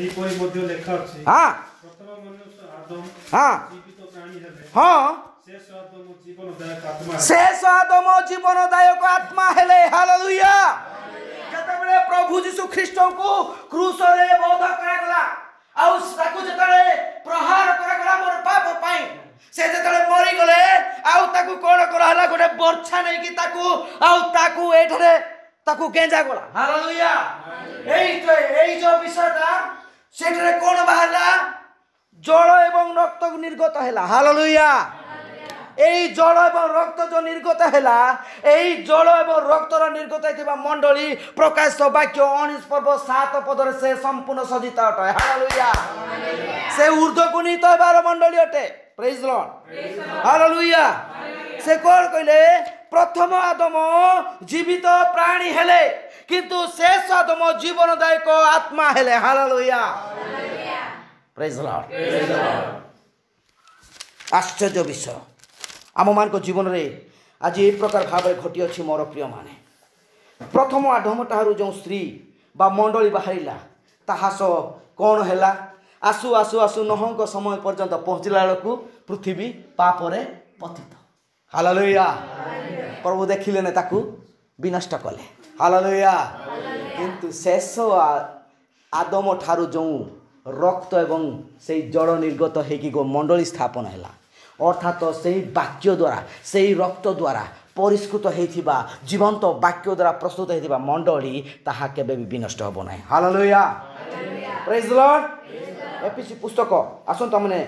এইপরি মধ্যে লেখা আছে, হ্যাঁ প্রথম মনুষ্য আদম হ্যাঁ জীবিত প্রাণী হেলে, হ্যাঁ শেষ আদম জীবনদায়ক আত্মা। শেষ আদম জীবনদায়ক আত্মা হেলে। হালেলুয়া। যেতবে প্রভু যীশু খ্রিস্টଙ୍କୁ ক্রুশরে বধ କରାଗଲା ଆଉ ତାକୁ ଯେତେବେଳେ ପ୍ରହାର କରାଗଲା ମୋର ପାପ ପାଇଁ, ସେ ଯେତେବେଳେ ମରିଗଲେ ଆଉ ତାକୁ କ'ଣ କରାହେଲା, ଗୋଟେ ବର୍ଚ୍ଛା ନେଇକି ତାକୁ ଏଇଠାରେ ତାକୁ ଗେଞ୍ଜା ଗଲା। ହାଲେଲୁୟା। এই যে বিষয়টা সেଠାରେ କ'ଣ ବାହାରିଲା, জল এবং রক্ত নির্গত ହେଲା। হালেলুয়া। এই জল এবং রক্ত যে নির্গত হেলা, এই জল এবং রক্তর নির্গত হইଥିବା মণ্ডলী প্রকাশ বাক্য 19 পর্ব 7 পদরে সে সম্পূর্ণ সজ্জিত অটে। হালেলুয়া। সে ঊর্ধ্বকু নীত হবার মণ্ডলী অটে। Praise the Lord. হালেলুয়া। সে কোন কইলে প্রথম আদম জীবিত প্রাণী হেলে কিন্তু শেষ আদম জীবনদায়ক আত্মা হেলে। হালেলুয়া। Praise the Lord. আশ্চর্য বিষয় ଆମମାନଙ୍କ ଜୀବନରେ ଆଜି ଏହି ପ୍ରକାର ଭାବରେ ଘଟିଅଛି ମୋର ପ୍ରିୟମାନେ। ପ୍ରଥମ ଆଦମ ଠାରୁ ଯେଉଁ ସ୍ତ୍ରୀ ବା ମଣ୍ଡଳୀ ବାହାରିଲା ତାହା ସହ କ'ଣ ହେଲା, ଆସୁ ଆସୁ ଆସୁ ନହଙ୍କ ସମୟ ପର୍ଯ୍ୟନ୍ତ ପହଞ୍ଚିଲା ବେଳକୁ ପୃଥିବୀ ପାପରେ ପତିତ। ହାଲେଲୁୟା। ପ୍ରଭୁ ଦେଖିଲେନି, ତାକୁ ବିନଷ୍ଟ କଲେ। ହାଲେଲୁୟା। କିନ୍ତୁ ଶେଷ ଆଦମ ଠାରୁ ଯେଉଁ ରକ୍ତ ଏବଂ ସେଇ ଜଳ ନିର୍ଗତ ହେଇକି ମଣ୍ଡଳୀ ସ୍ଥାପନ ହେଲା, অর্থাৎ সেই বাক্য দ্বারা সেই রক্ত দ্বারা পরিষ্কৃত হয়েছিবা জীবন্ত বাক্য দ্বারা প্রস্তুত হয়েছিবা মণ্ডলী তাহা কেবে বি বিনষ্ট হব না। হালেলুয়া। Praise the Lord. এপিসি পুস্তক আসন্তু আমনে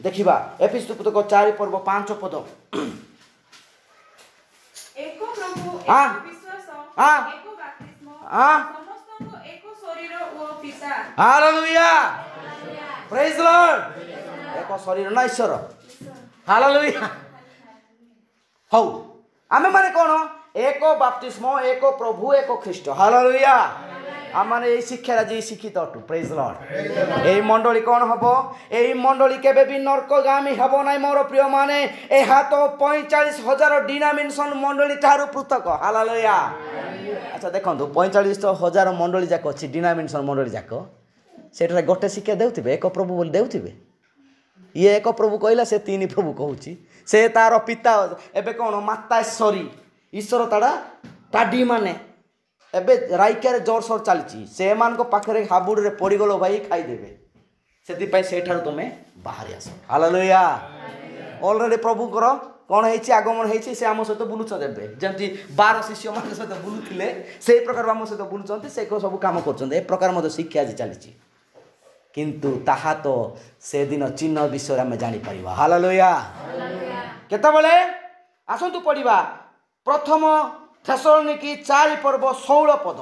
দেখিবা এপিসি পুস্তক 4 পর্ব 5 পদ। ଏକ ପ୍ରଭୁ, ହଁ। ଏକ ବିଶ୍ୱାସ, ହଁ। ଏକ ବାପ୍ତିସ୍ମ, ହଁ। ସମସ୍ତଙ୍କ ଏକ ଶରୀର ଓ ପିତା। ହାଲେଲୁୟା। Praise the Lord. ଏକ ଶରୀର ନା ଈଶ୍ୱର। ହାଲେଲୁୟା। ହଉ ଆମେ ମାନେ କ'ଣ, ଏକ ବାପ୍ତିସ୍ମ, ଏକ ପ୍ରଭୁ, ଏକ ଖ୍ରୀଷ୍ଟ। ହାଲେଲୁୟା। ଆମେ এই ଶିକ୍ଷାରେ ଆଜି ଶିକ୍ଷିତ ଅଟୁ। Praise the Lord. এই ମଣ୍ଡଳୀ କ'ଣ ହବ, এই ମଣ୍ଡଳୀ କେବେ ବି ନର୍କଗାମୀ ହେବ ନାହିଁ ମୋର ପ୍ରିୟମାନେ। ଏହା ତ 45,000 ଡିନାମିନେସନ ମଣ୍ଡଳୀ ଠାରୁ ପୃଥକ। ହାଲେଲୁୟା। ଆଚ୍ଛା ଦେଖନ୍ତୁ 45,000 ମଣ୍ଡଳୀ ଯାକ ଅଛି, ଡିନାମିନେସନ ମଣ୍ଡଳୀ ଯାକ, ସେଠାରେ ଗୋଟେ ଶିକ୍ଷା ଦେଉଥିବେ, ଏକ ପ୍ରଭୁ ବୋଲି ଦେଉଥିବେ। ଇଏ ଏକ ପ୍ରଭୁ କହିଲା, ସେ ତିନି ପ୍ରଭୁ କହୁଛି। ସେ ତାର ପିତା ଏବେ କ'ଣ ମାତାଶ୍ୱରୀ ଈଶ୍ୱର ତାଡ଼ି ମାନେ ଏବେ ରାଇକାରେ ଜୋରସୋର ଚାଲିଛି। ସେମାନଙ୍କ ପାଖରେ ହାବୁଡ଼ରେ ପଡ଼ିଗଲ ଭାଇ ଖାଇଦେବେ, ସେଥିପାଇଁ ସେଠାରୁ ତୁମେ ବାହାରି ଆସ। ହାଲେଲୁୟା। ଅଲରେଡ଼ି ପ୍ରଭୁଙ୍କର କ'ଣ ହେଇଛି ଆଗମନ ହେଇଛି ସେ ଆମ ସହିତ ବୁଲୁଛନ୍ତି ଏବେ ଯେମିତି 12 ଶିଷ୍ୟମାନଙ୍କ ସହିତ ବୁଲୁଥିଲେ ସେଇ ପ୍ରକାର ଆମ ସହିତ ବୁଲୁଛନ୍ତି ସେ ସବୁ କାମ କରୁଛନ୍ତି ଏ ପ୍ରକାର ମଧ୍ୟ ଶିକ୍ଷା ଆଜି ଚାଲିଛି କିନ୍ତୁ ତାହା ତ ସେଦିନ ଚିହ୍ନ ବିଷୟରେ ଆମେ ଜାଣିପାରିବା ହାଲେଲୁୟା କେତେବେଳେ ଆସନ୍ତୁ ପଢ଼ିବା ପ୍ରଥମ ଥେସଲୋନିକି 4 ପର୍ବ 16 ପଦ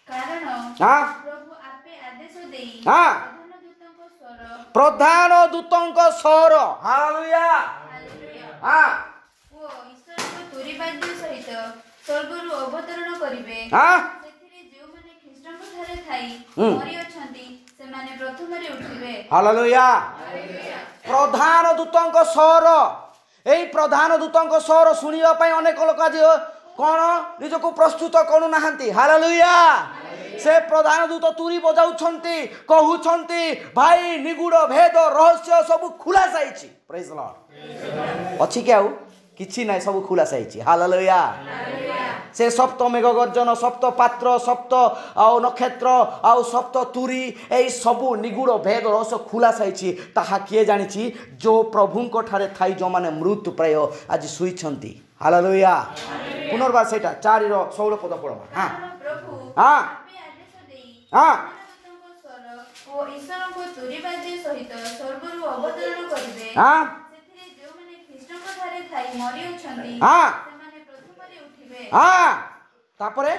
କାରଣ ହଁ ପ୍ରଭୁ ଆପେ ଆଦେଶ ଦେଇ ହଁ ପ୍ରଧାନ ଦୂତଙ୍କ ସ୍ୱର ପ୍ରଧାନ ଦୂତଙ୍କ ସ୍ୱର ହାଲେଲୁୟା ହାଲେଲୁୟା ହଁ ଓ ଈଶ୍ୱରଙ୍କ ତୁରୀବାଦ୍ୟ ସହିତ ସ୍ୱର୍ଗରୁ ଅବତରଣ କରିବେ ହଁ ସେଥିରେ ଯେଉଁମାନେ ଖ୍ରୀଷ୍ଟଙ୍କ ଠାରେ ଥାଇ ମରିଅଛନ୍ତି ସେମାନେ ପ୍ରଥମରେ ଉଠିବେ ହାଲେଲୁୟା ପ୍ରଧାନ ଦୂତଙ୍କ ସ୍ୱର এই প্রধান দূতଙ୍କ ସ୍ୱର ଶୁଣିବା ପାଇଁ ଅନେକ ଲୋକ ଆଜି କ'ଣ ନିଜକୁ ପ୍ରସ୍ତୁତ କରୁନାହାନ୍ତି ହାଲେଲୁୟା ସେ ପ୍ରଧାନ ଦୂତ ତୁରୀ ବଜାଉଛନ୍ତି କହୁଛନ୍ତି ଭାଇ ନିଗୁଡ଼ ଭେଦ ରହସ୍ୟ ସବୁ ଖୁଲାସା ହେଇଛି ପ୍ରେଜ୍ ଦ ଲର୍ଡ ଅଛି କି ଆଉ କିଛି ନାହିଁ ସବୁ ଖୁଲାସା ହେଇଛି ହାଲେଲୁୟା ସେ ସପ୍ତ ମେଘ ଗର୍ଜନ ସପ୍ତ ପାତ୍ର ସପ୍ତ ଆଉ ନକ୍ଷତ୍ର ଆଉ ସପ୍ତ ତୁରୀ এই ସବୁ ନିଗୁଡ଼ ଭେଦ ରହସ୍ୟ ଖୁଲାସା ହେଇଛି ତାହା କିଏ ଜାଣିଛି ଯେଉଁ ପ୍ରଭୁଙ୍କ ଠାରେ ଥାଇ ଯେଉଁମାନେ ମୃତ୍ୟୁ ପ୍ରାୟ ଆଜି ଶୋଇଛନ୍ତି ହାଲେଲୁୟା ପୁନର୍ବାର ସେଇଟା 4 ର 16 ପଦ ପଢ଼ବା ହଁ ପ୍ରଭୁ ହଁ ଆପେ ଆଦେଶ ଦେଇ ହଁ ପ୍ରଧାନ ଦୂତଙ୍କ ସ୍ୱର ଓ ଈଶ୍ୱରଙ୍କ ତୁରୀବାଦ୍ୟ ସହିତ ସ୍ୱର୍ଗରୁ ଅବତରଣ କରିବେ ହଁ ସେଥିରେ ଯେଉଁମାନେ ଖ୍ରୀଷ୍ଟଙ୍କ ଠାରେ ଥାଇ ମରିଅଛନ୍ତି ହଁ ସେମାନେ ପ୍ରଥମରେ ଉଠିବେ ହଁ ତାପରେ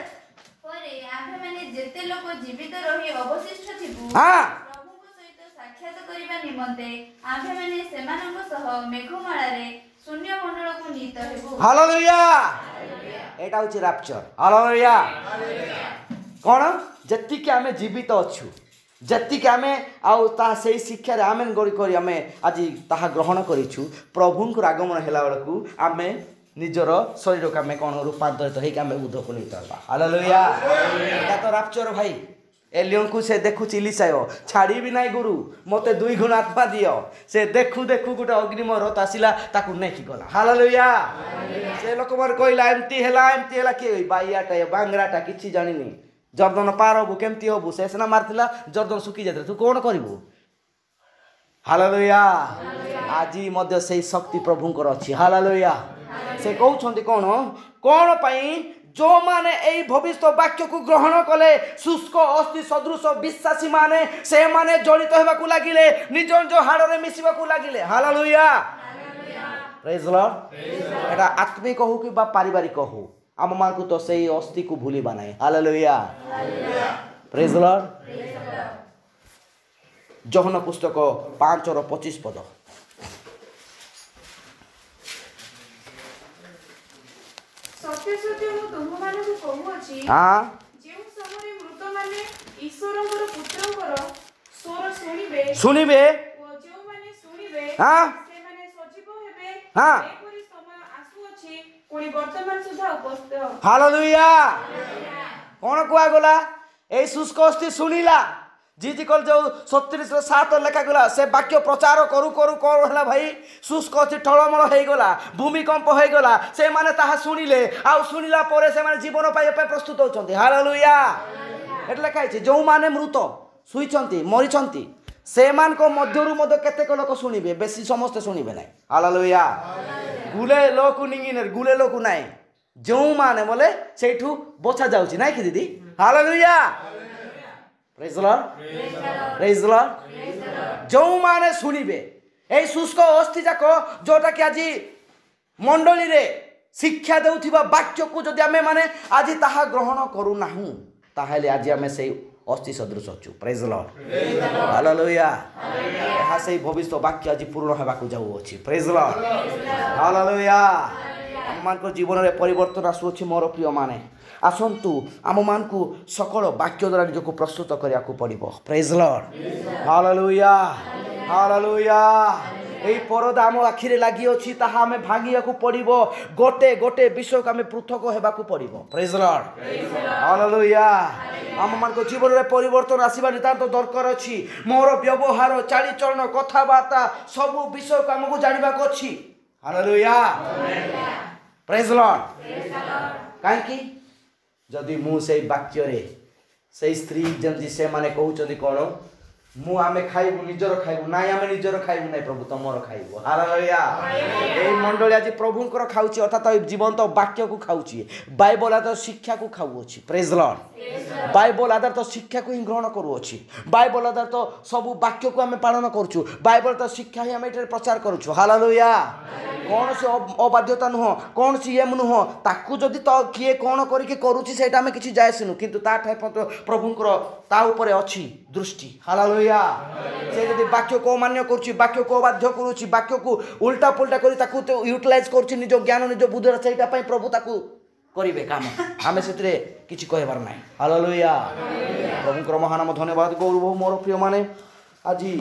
ପରେ ଆମ୍ଭେମାନେ ଯେତେ ଲୋକ ଜୀବିତ ରହି ଅବଶିଷ୍ଟ ଥିବୁ ହଁ ପ୍ରଭୁଙ୍କ ସହିତ ସାକ୍ଷାତ କରିବା ନିମନ୍ତେ ଆମ୍ଭେମାନେ ସେମାନଙ୍କ ସହ ମେଘମାଳାରେ ଶୂନ୍ୟ ମଣ୍ଡଳକୁ ନୀତ ହେବୁ ହାଲେଲୁୟା ଏଇଟା ହେଉଛି ରାପଚର ହାଲେଲୁୟା କ'ଣ ଯେତିକି ଆମେ ଜୀବିତ ଅଛୁ ଯେତିକି ଆମେ ଆଉ ତାହା ସେଇ ଶିକ୍ଷାରେ ଆମେ କରି ଆମେ ଆଜି ତାହା ଗ୍ରହଣ କରିଛୁ ପ୍ରଭୁଙ୍କର ଆଗମନ ହେଲା ବେଳକୁ ଆମେ ନିଜର ଶରୀରକୁ ଆମେ କ'ଣ ରୂପାନ୍ତରିତ ହେଇକି ଆମେ ଉଦ୍ଧକୁ ନେଇପାରିବା ହାଲେଲୁୟା ଏଇଟା ତ ରାପଚର ଭାଇ ଏଲିୟଙ୍କୁ ସେ ଦେଖୁଛି ଇଲିଶାୟ ଛାଡ଼ିବି ନାହିଁ ଗୁରୁ ମୋତେ 2 ଗୁଣ ଆତ୍ମା ଦିଅ ସେ ଦେଖୁ ଦେଖୁ ଗୋଟେ ଅଗ୍ନିମୟ ରଥ ଆସିଲା ତାକୁ ନେଇକି ଗଲା ହାଲେଲୁୟା ସେ ଲୋକମାନେ କହିଲା ଏମିତି ହେଲା କିଏ ବାଇଆଟା ବାଙ୍ଗରାଟା କିଛି ଜାଣିନି ଜର୍ଦ୍ଦନ ପାର ହବୁ କେମିତି ହବୁ ସେ ସିନା ମାରିଥିଲା ଜର୍ଦ୍ଦନ ଶୁଖି ଯାଇଥିଲା ତୁ କ'ଣ କରିବୁ ହାଲେଲୁୟା ଆଜି ମଧ୍ୟ ସେଇ ଶକ୍ତି ପ୍ରଭୁଙ୍କର ଅଛି ହାଲେଲୁୟା ସେ କହୁଛନ୍ତି କ'ଣ ପାଇଁ ଯେଉଁମାନେ ଏଇ ଭବିଷ୍ୟତ ବାକ୍ୟକୁ ଗ୍ରହଣ କଲେ ଶୁଷ୍କ ଅସ୍ଥି ସଦୃଶ ବିଶ୍ୱାସୀ ମାନେ ସେମାନେ ଜଡ଼ିତ ହେବାକୁ ଲାଗିଲେ ନିଜ ନିଜ ହାଡ଼ରେ ମିଶିବାକୁ ଲାଗିଲେ ହାଲେଲୁୟା ପ୍ରେଜ୍ ଦ ଲର୍ଡ ଏଟା ଆତ୍ମିକ ହଉ କିମ୍ବା ପାରିବାରିକ ହଉ ଆମମାନଙ୍କୁ ତ ସେଇ ଅସ୍ଥିକୁ ଭୁଲିବା ନାହିଁ ହାଲେଲୁୟା ପ୍ରେଜ୍ ଦ ଲର୍ଡ ଯୋହନ ପୁସ୍ତକ 5 ର 25 ପଦ ସତ୍ୟ ସତ୍ୟ ମୁଁ ତୁମମାନଙ୍କୁ କହୁଅଛି ହଁ ଯେଉଁ ସମୟରେ ମୃତମାନେ ଈଶ୍ୱରଙ୍କର ପୁତ୍ରଙ୍କର ସ୍ୱର ଶୁଣିବେ ଶୁଣିବେ ଓ ଯେଉଁମାନେ ଶୁଣିବେ ହଁ ସେମାନେ ସଜୀବ ହେବେ ହଁ ଏପରି ସମୟ ଆସୁଅଛି ପୁଣି ବର୍ତ୍ତମାନ ସୁଦ୍ଧା ଉପସ୍ଥିତ ହାଲେଲୁୟା କ'ଣ କୁହାଗଲା ଏଇ ଶୁଷ୍କ ଅସ୍ଥି ଶୁଣିଲା ଜିଜିକଲ ଯେଉଁ 37:7 ଲେଖାଗଲା ସେ ବାକ୍ୟ ପ୍ରଚାର କରୁ କରୁ କ'ଣ ହେଲା ଭାଇ ଶୁଷ୍କ ଅସ୍ଥି ଟଳମଳ ହେଇଗଲା ଭୂମିକମ୍ପ ହେଇଗଲା ସେମାନେ ତାହା ଶୁଣିଲେ ଆଉ ଶୁଣିଲା ପରେ ସେମାନେ ଜୀବନ ପାଇବା ପାଇଁ ପ୍ରସ୍ତୁତ ହେଉଛନ୍ତି ହାଲେଲୁୟା ଏଠି ଲେଖା ହେଇଛି ଯେଉଁମାନେ ମୃତ ଶୋଇଛନ୍ତି ମରିଛନ୍ତି ସେମାନଙ୍କ ମଧ୍ୟରୁ ମଧ୍ୟ କେତେକ ଲୋକ ଶୁଣିବେ ବେଶୀ ସମସ୍ତେ ଶୁଣିବେ ନାହିଁ ହାଲେଲୁୟା ଗୁଲେ ଲୋକ ନିଙ୍ଗିନରେ ଗୁଲେ ଲୋକ ନାହିଁ ଯେଉଁମାନେ ବୋଲେ ସେଇଠୁ ବଛା ଯାଉଛି ନାଇଁ କି ଦିଦି ହାଲେଲୁୟା ପ୍ରେଜ୍ ଦ ଲର୍ଡ ପ୍ରେଜ୍ ଦ ଲର୍ଡ ଯେଉଁମାନେ ଶୁଣିବେ এই শুষ্ক অস্থি যাক ଯେଉଁଟାକି ଆଜି ମଣ୍ଡଳୀରେ ଶିକ୍ଷା ଦେଉଥିବା ବାକ୍ୟକୁ ଯଦି ଆମେ ମାନେ ଆଜି ତାହା ଗ୍ରହଣ କରୁନାହୁଁ ତାହେଲେ ଆଜି ଆମେ ସେଇ ଅସ୍ଥି ସଦୃଶ ଅଛୁ ପ୍ରେଜ୍ ଦ ଲର୍ଡ ହାଲେଲୁୟା ଏହା ସେଇ ଭବିଷ୍ୟତ ବାକ୍ୟ ଆଜି ପୂରଣ ହେବାକୁ ଯାଉଅଛି ପ୍ରେଜ୍ ଦ ଲର୍ଡ ହାଲେଲୁୟା ଆମମାନଙ୍କ ଜୀବନରେ ପରିବର୍ତ୍ତନ ଆସୁଅଛି ମୋର ପ୍ରିୟମାନେ ଆସନ୍ତୁ ଆମମାନଙ୍କୁ ସକଳ ବାକ୍ୟ ଦ୍ୱାରା ନିଜକୁ ପ୍ରସ୍ତୁତ କରିବାକୁ ପଡ଼ିବ ପ୍ରେଜ୍ ଦ ଲର୍ଡ ହାଲେଲୁୟା ହାଲେଲୁୟା এই পରଦା ଆମ ଆଖିରେ ଲାଗିଅଛି ତାହା ଆମେ ଭାଙ୍ଗିବାକୁ ପଡ଼ିବ ଗୋଟେ ଗୋଟେ ବିଷୟକୁ ଆମେ ପୃଥକ ହେବାକୁ ପଡ଼ିବ ପ୍ରେଜ୍ ଦ ଲର୍ଡ ହାଲେଲୁୟା ଆମମାନଙ୍କ ଜୀବନରେ ପରିବର୍ତ୍ତନ ଆସିବା ନିତାନ୍ତ ଦରକାର ଅଛି ମୋର ବ୍ୟବହାର ଚାଲିଚଳନ କଥାବାର୍ତ୍ତା ସବୁ ବିଷୟକୁ ଆମକୁ ଜାଣିବାକୁ ଅଛି ହାଲେଲୁୟା ପ୍ରେଜ୍ ଦ ଲର୍ଡ କାହିଁକି ଯଦି ମୁଁ ସେଇ ବାକ୍ୟରେ ସେଇ ସ୍ତ୍ରୀ ଯେମିତି ସେମାନେ କହୁଛନ୍ତି କ'ଣ मु आमे खाइबु निजर खाइबु नाई आमे निजर खाइबु नाई प्रभु तमर खाइबु हालेलुया ए मंडली आज प्रभुंकर खाउची अर्थात जीवंत वाक्य को खाउची बाइबल आधार शिक्षा को खाउची प्रेज लॉर्ड बाइबल आधार तो शिक्षा को ही ग्रहण करूची बाइबल आधार तो सब वाक्य को आमे पालन करूछु बाइबल तो शिक्षा ही आमे प्रचार करूछु हालेलुया कौन से अबाध्यता नुह कौन सी एम नुह ताकू जदि तो किए कौन करके करूची सेटा आमे किछि जायसिनु किंतु ता ठाय प्रभुंकर ता ऊपर अछि दृष्टि हालेलुया से जदि वाक्य को मान्य करूची वाक्य को बाध्य करूची वाक्य को उल्टा पुल्टा करी ताकू तो यूटिलाइज करूची निज ज्ञान निज बुद्धि सेटा पई प्रभु ताकू करिवे काम आमे सेतरे किछि कहबार नाही हालेलुया प्रभुंकर महानाम धन्यवाद गौरव मोर प्रिय माने आजी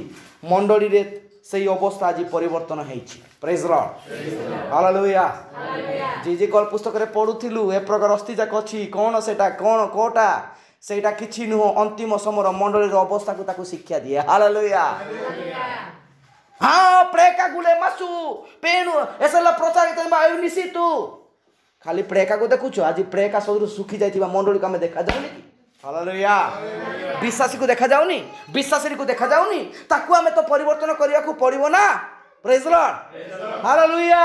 मंडली रे सेही अवस्था आज परिवर्तन होइछि प्रेज लॉर्ड हालेलुया जे कल पुस्तक रे पढुथिलु ए प्रकार अस्ति जाक अछि कोन सेटा कोन कोटा सेटा किछि नुह अंतिम समर मंडली रो अवस्था को ताकू शिक्षा दिए हालेलुया हाँ प्रेका गुले मासु पेनु एसला प्रचारित आयु निसितु खाली प्रेका को देखुछु आज प्रेका सदर सुखी जाइतिबा मंडली का में देखा जाउनी कि हालेलुया विश्वासी को देखा जाउनी विश्वासी को देखा जाउनी ताकू हमें तो परिवर्तन करिया को पड़िबो ना प्रेज लॉर्ड हालेलुया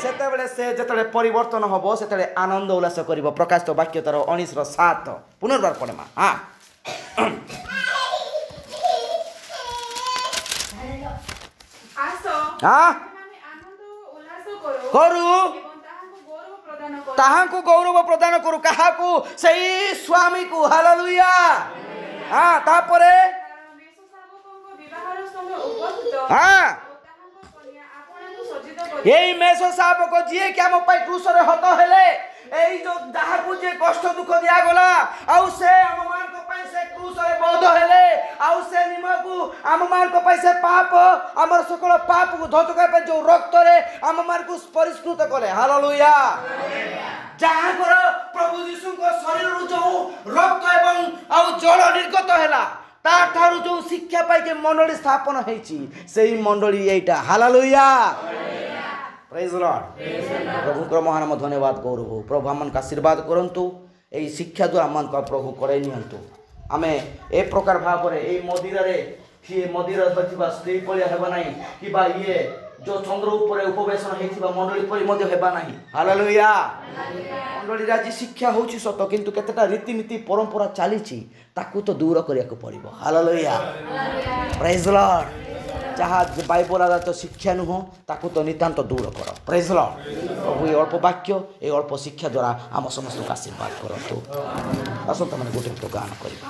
सेते बेले से जेतले परिवर्तन होबो सेतले आनंद उल्लास करिवो प्रकाशित वाक्य तर 19:7 पुनर्बार पढेमा हां आसो हां माने आनंद उल्लास करू एवं ताहां को गौरव प्रदान करू कहा को सही स्वामी को हालेलुया हां तापरे हां यही मेसो साहब को जी क्या मो पाई क्रूस रे हत हेले एई जो जहा को जे कष्ट दुख दिया गला आउ से हम मान को पाई से क्रूस रे बोध हेले आउ से निमकु हम मान को पाई से पाप हमर सकल पाप को धोत के पे जो रक्त रे हम मान को परिष्कृत करे हालेलुया जहा कर प्रभु यीशु को शरीर रु जो रक्त एवं आउ जल निर्गत हेला ता थारु जो शिक्षा पाई के मंडली स्थापन हेची सेही मंडली एटा हालेलुया प्रेज लॉर्ड प्रभु को महानाम धन्यवाद गौरव प्रभु हमन का आशीर्वाद करंतु एई शिक्षा द्वारा हमन का प्रभु करे नियंतु आमे ए प्रकार भाव रे एई मदिरा रे कि मदिरा बतिबा स्त्री पलिया हेबा नाही कि बा ये जो चंद्र ऊपर उपवेशन हेथिबा मंडली परि मध्ये हेबा नाही हालेलुया मंडली राजी शिक्षा होची सत किंतु केतेटा रीति नीति परंपरा चालीची ताकू तो दूर करिया को पड़िबो हालेलुया प्रेज लॉर्ड जहाँ बाइबल आधारित तो शिक्षा नुह ताकू तो नितांत दूर कर प्रेज लॉर्ड प्रभु ये अल्प वाक्य ये अल्प शिक्षा द्वारा आम समस्त को आशीर्वाद करतु आसंता माने गोटे गीत गान करबा